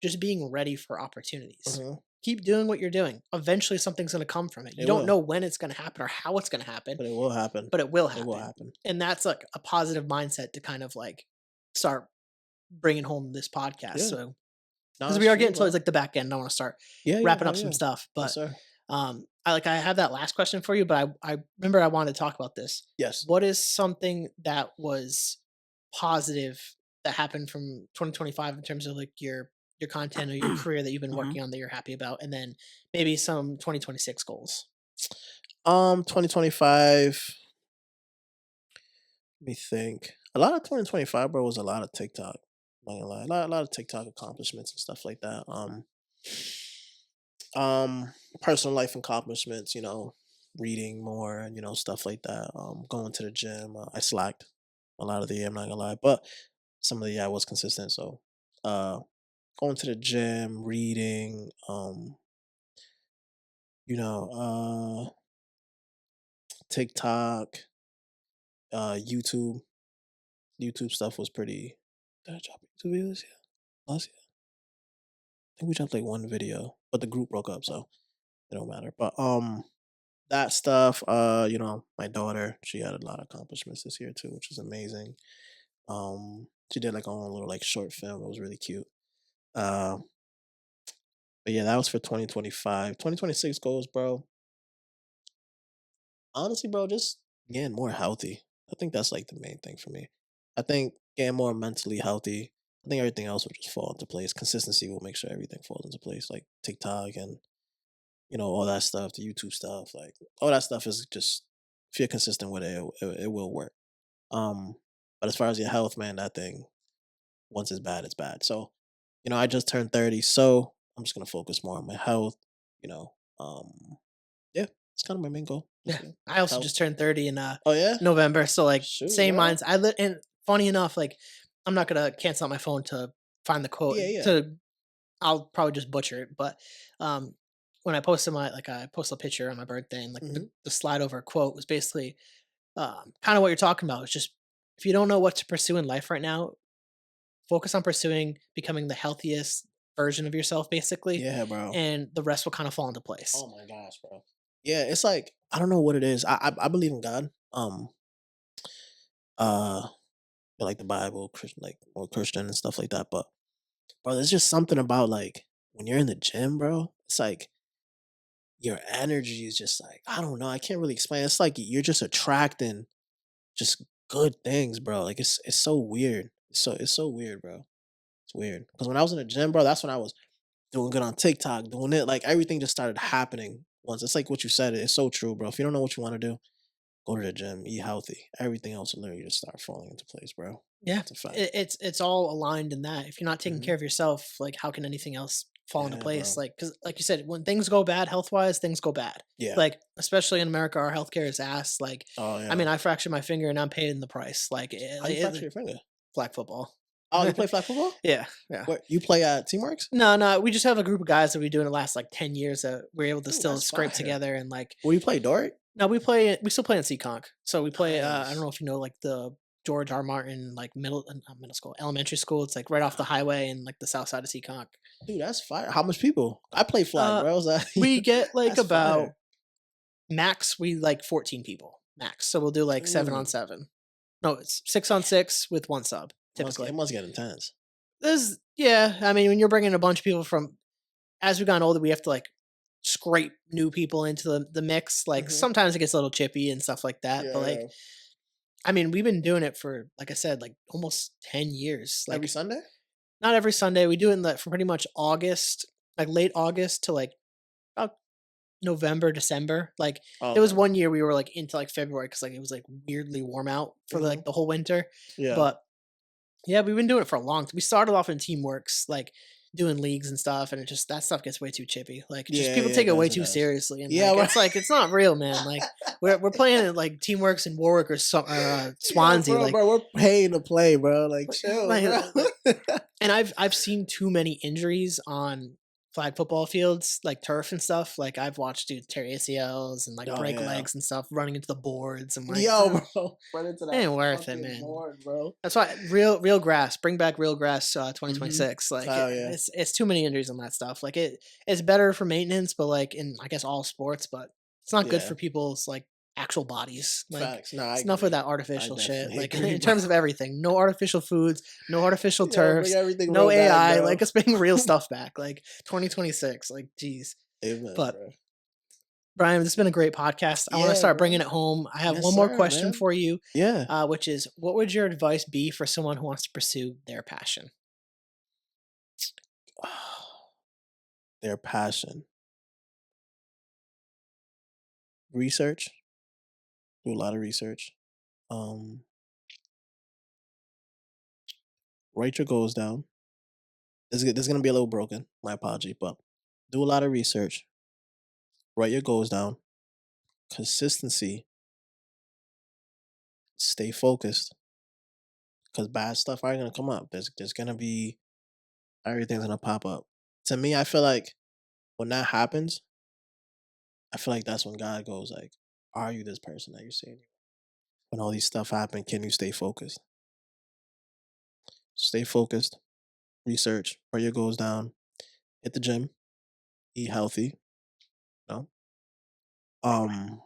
just being ready for opportunities. Mm-hmm. Keep doing what you're doing. Eventually, something's going to come from it. You It don't will, know when it's going to happen or how it's going to happen, but it will happen. but it will It will happen. happen. And that's like a positive mindset to kind of like start bringing home this podcast. Yeah. So, No, because it's we are true, getting bro. towards like the back end, I want to start Yeah, yeah, wrapping up hell some yeah. stuff. Yes, But sir. I have that last question for you, but I remember I wanted to talk about this. Yes. What is something that was positive that happened from 2025 in terms of like your content or your career that you've been Mhm. working on that you're happy about, and then maybe some 2026 goals? 2025. Let me think. A lot of 2025, bro, was a lot of TikTok. Not gonna lie. A lot of TikTok accomplishments and stuff like that. Personal life accomplishments, reading more and stuff like that. Going to the gym. I slacked a lot of the year, I'm not gonna lie. But some of the year I was consistent. So uh going to the gym, reading, you know, TikTok, YouTube. YouTube stuff was pretty. Did I drop YouTube videos? Yeah. Last year? I think we dropped like one video, but the group broke up, so it don't matter. But that stuff, my daughter, she had a lot of accomplishments this year too, which was amazing. She did like her own little like short film. It was really cute. Uh, but yeah, that was for 2025. 2026 goals, bro. Honestly, bro, just getting more healthy. I think that's like the main thing for me. I think getting more mentally healthy. I think everything else will just fall into place. Consistency will make sure everything falls into place, like TikTok and all that stuff, the YouTube stuff, like all that stuff is just if you're consistent with it, it will work. Um, but as far as your health, man, that thing once it's bad, it's bad. So, I just turned 30, so I'm just gonna focus more on my health. You know, yeah, it's kind of my main goal this Yeah, year. I also Health. just turned 30 in Oh yeah, November, so like shoot, same bro. minds. And funny enough, like I'm not gonna cancel out my phone to find the quote Yeah, yeah. to. I'll probably just butcher it, but um, when I posted I posted a picture on my birthday, and like Hmm. the slide over quote was basically kind of what you're talking about. It's just if you don't know what to pursue in life right now, focus on pursuing becoming the healthiest version of yourself, basically, Yeah, bro. and the rest will kind of fall into place. Oh my gosh, bro. Yeah, it's like I don't know what it is. I believe in God. Uh, like the Bible, Christian, like or Christian and stuff like that. But bro, there's just something about like when you're in the gym, bro. It's like your energy is just like I don't know. I can't really explain. It's like you're just attracting just good things, bro. Like it's so weird. It's so weird, bro. It's weird because when I was in the gym, bro, that's when I was doing good on TikTok, doing it. Like everything just started happening once. It's like what you said. It's so true, bro. If you don't know what you want to do, go to the gym, eat healthy. Everything else will literally just start falling into place, bro. Yeah, It's a fact. it's all aligned in that. If you're not taking Mhm. care of yourself, like how can anything else fall into Yeah, place? bro. Like, because like you said, when things go bad health wise, things go bad. Yeah. Like, especially in America, our healthcare is ass. Like, Oh I mean, yeah. I fractured my finger and I'm paying the price. Like, How you fracture your finger? flag football. Oh, you play flag football? Yeah, yeah. What you play at Teamworks? No, we just have a group of guys that we do in the last like 10 years that we're able to Ooh, still that's scrape fire. together and like. What do you play, Doric? No, we still play in Seekonk. So we play. I don't Nice. know if you know like the George R. Martin like not middle school, elementary school. It's like right off the highway in like the south side of Seekonk. Dude, that's fire. How much people? I play flag, bro. We get like That's about fire. max. We like 14 people max. So we'll do like 7-on-7. No, it's 6-on-6 with one sub typically. It must get intense. Yeah. I mean, when you're bringing a bunch of people from, as we've gotten older, we have to like scrape new people into the mix. Like sometimes it gets a little chippy and stuff like that. But like, Yeah. I mean, we've been doing it for, like I said, like almost 10 years. Like Every Sunday? not every Sunday. We do it in for pretty much August, like late August to like about November, December. Like there was Okay. one year we were like into like February because like it was like weirdly warm out for like the whole winter. Yeah. But yeah, we've been doing it for a long time. We started off in Teamworks, like doing leagues and stuff, and it just that stuff gets way too chippy. Like just Yeah, people yeah, take it it way does, it too does. seriously, and Yeah, like, right. it's like it's not real, man. Like we're playing at like Teamworks in Warwick or Swansea, Yo, like bro, we're paying to play, bro. Like chill, like, bro. and I've seen too many injuries on flag football fields, like turf and stuff. Like I've watched dudes tear ACLs and like Oh, break yeah. legs and stuff running into the boards and like Yo, bro. Run into that ain't worth it, fucking man. board, bro. That's why real grass, bring back real grass 2026. Like Oh, yeah. it's too many injuries on that stuff. Like it's better for maintenance, but like in I guess all sports, but it's not good Yeah. for people's like actual bodies. Like Facts. Nah, I it's enough of agree. that artificial shit. definitely Like agree, in terms bro. of everything, no artificial foods, no artificial Yo, turfs, bring everything no real back, AI. bro. Like let's bring real stuff back. Like 2026. Like geez. Amen, But bro. Brian, this has been a great podcast. I want to Yeah, start bro. bringing it home. I have Yes, one more sir, question man. for you, Yeah. which is, what would your advice be for someone who wants to pursue their passion? Their passion. Research. Do a lot of research. Write your goals down. This is gonna be a little broken. My apology, but do a lot of research. Write your goals down. Consistency. Stay focused. Because bad stuff are gonna come up. There's gonna be everything's gonna pop up. To me, I feel like when that happens, I feel like that's when God goes like, "Are you this person that you're saying?" When all these stuff happen, can you stay focused? Stay focused. Research. Write your goals down. Hit the gym. Eat healthy. You know.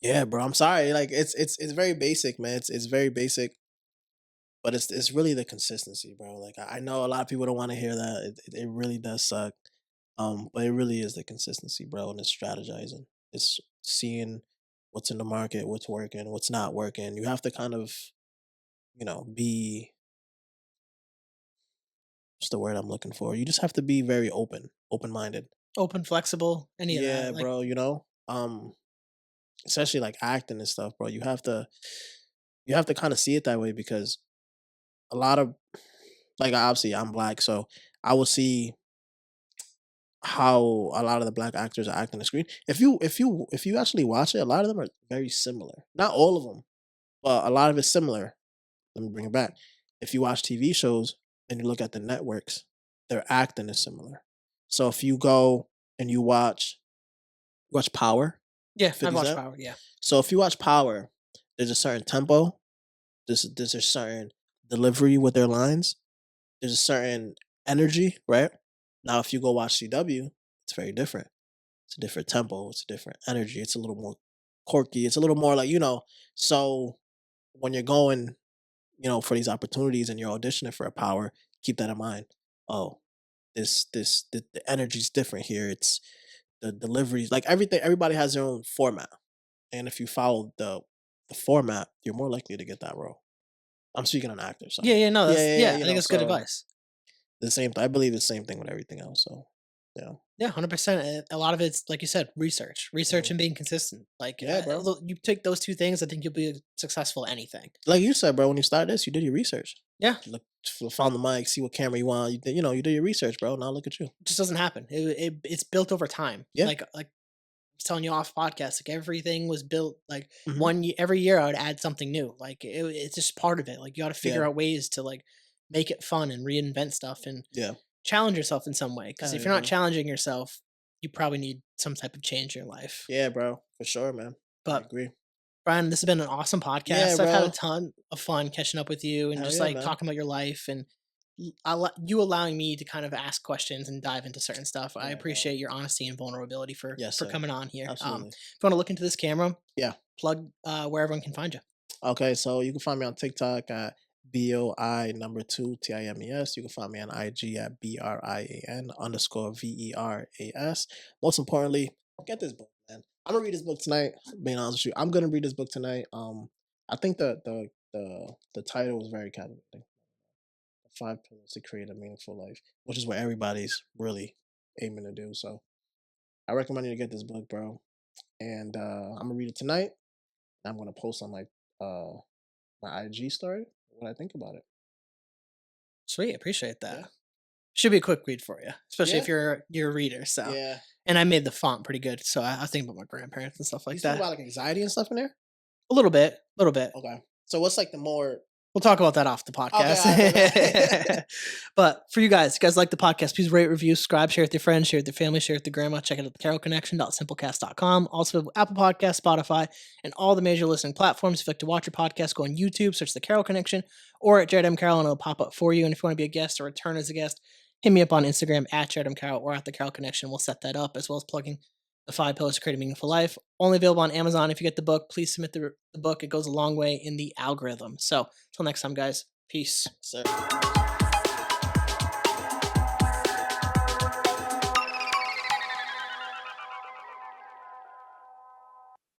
Yeah, bro. I'm sorry. Like it's very basic, man. It's very basic, but it's really the consistency, bro. Like I know a lot of people don't want to hear that. It really does suck. But it really is the consistency, bro, and it's strategizing. It's seeing what's in the market, what's working, what's not working. You have to kind of, be what's the word I'm looking for? You just have to be very open minded. Open, flexible, any of Yeah, that? Like, bro. Especially like acting and stuff, bro. You have to kind of see it that way because a lot of like obviously I'm black, so I will see how a lot of the black actors are acting on the screen. If you actually watch it, a lot of them are very similar. Not all of them, but a lot of it's similar. Let me bring it back. If you watch TV shows and you look at the networks, their acting is similar. So if you go and you watch Power, yeah, I've 50 watched Cent. Power. Yeah, So if you watch Power, there's a certain tempo. There's a certain delivery with their lines. There's a certain energy, right? Now, if you go watch CW, it's very different. It's a different tempo. It's a different energy. It's a little more quirky. It's a little more like. So when you're going, for these opportunities and you're auditioning for a power, keep that in mind. Oh, the energy's different here. It's the deliveries, like everything. Everybody has their own format, and if you follow the format, you're more likely to get that role. I'm speaking on actors. Sorry. yeah. No, Yeah, that's yeah, yeah. I think that's good advice. the same. I believe the same thing with everything else. So yeah, Yeah, 100%. A lot of it's like you said, research, Mhm. and being consistent. Like Yeah, bro. you take those two things, I think you'll be successful at anything. Like you said, bro. When you started this, you did your research. Yeah, Look, found the mic, see what camera you want. You did your research, bro. Now look at you. it just doesn't happen. It's built over time. Yeah. Like I was telling you off podcast, like everything was built like Hmm. every year I would add something new. Like it's just part of it. Like you got to Yeah. figure out ways to like make it fun and reinvent stuff and Yeah. challenge yourself in some way. Because Hell if yeah, you're not bro. challenging yourself, you probably need some type of change in your life. Yeah, bro. For sure, man. I But agree. Brian, this has been an awesome Yeah, podcast. I've had a bro. ton of fun catching up with you and Hell just yeah, like man. talking about your life and you allowing me to kind of ask questions and dive into certain stuff. I Yeah, bro. appreciate your honesty and vulnerability Yes, for sir. coming on here. Absolutely. If you want to look into this camera, Yeah. plug where everyone can find you. Okay, so you can find me on TikTok at BOI2TIMES. You can find me on IG at BRIAN_VERAS. Most importantly, get this book, man. I'm gonna read this book tonight. Being honest with you, I'm gonna read this book tonight. I think the title was very captivating. The 5 pillars to create a meaningful life, which is what everybody's really aiming to do. So I recommend you to get this book, bro. And I'm gonna read it tonight. I'm gonna post on my IG story what I think about it. Sweet, appreciate that. Yeah. Should be a quick read for you, especially if Yeah. you're a reader. So, Yeah. and I made the font pretty good, so I was thinking about my grandparents and stuff You like speak that. about like anxiety and stuff in there? A little bit, a little bit. Okay. So what's like the more We'll talk about that off the okay, all right, podcast. But for you guys like the podcast, please rate, review, subscribe, share with your friends, share with your family, share with your grandma. Check it out at thecarrollconnection.simplecast.com. Also, Apple Podcast, Spotify, and all the major listening platforms. If you like to watch your podcast, go on YouTube, search The Carroll Connection, or at Jared M. Carroll, and it'll pop up for you. And if you want to be a guest or return as a guest, hit me up on Instagram at Jared M. Carroll or at The Carroll Connection. We'll set that up, as well as plugging the 5 Pillars to Create a Meaningful Life. Only available on Amazon. If you get the book, please submit the book. It goes a long way in the algorithm. So, until next time, guys. Peace. sir?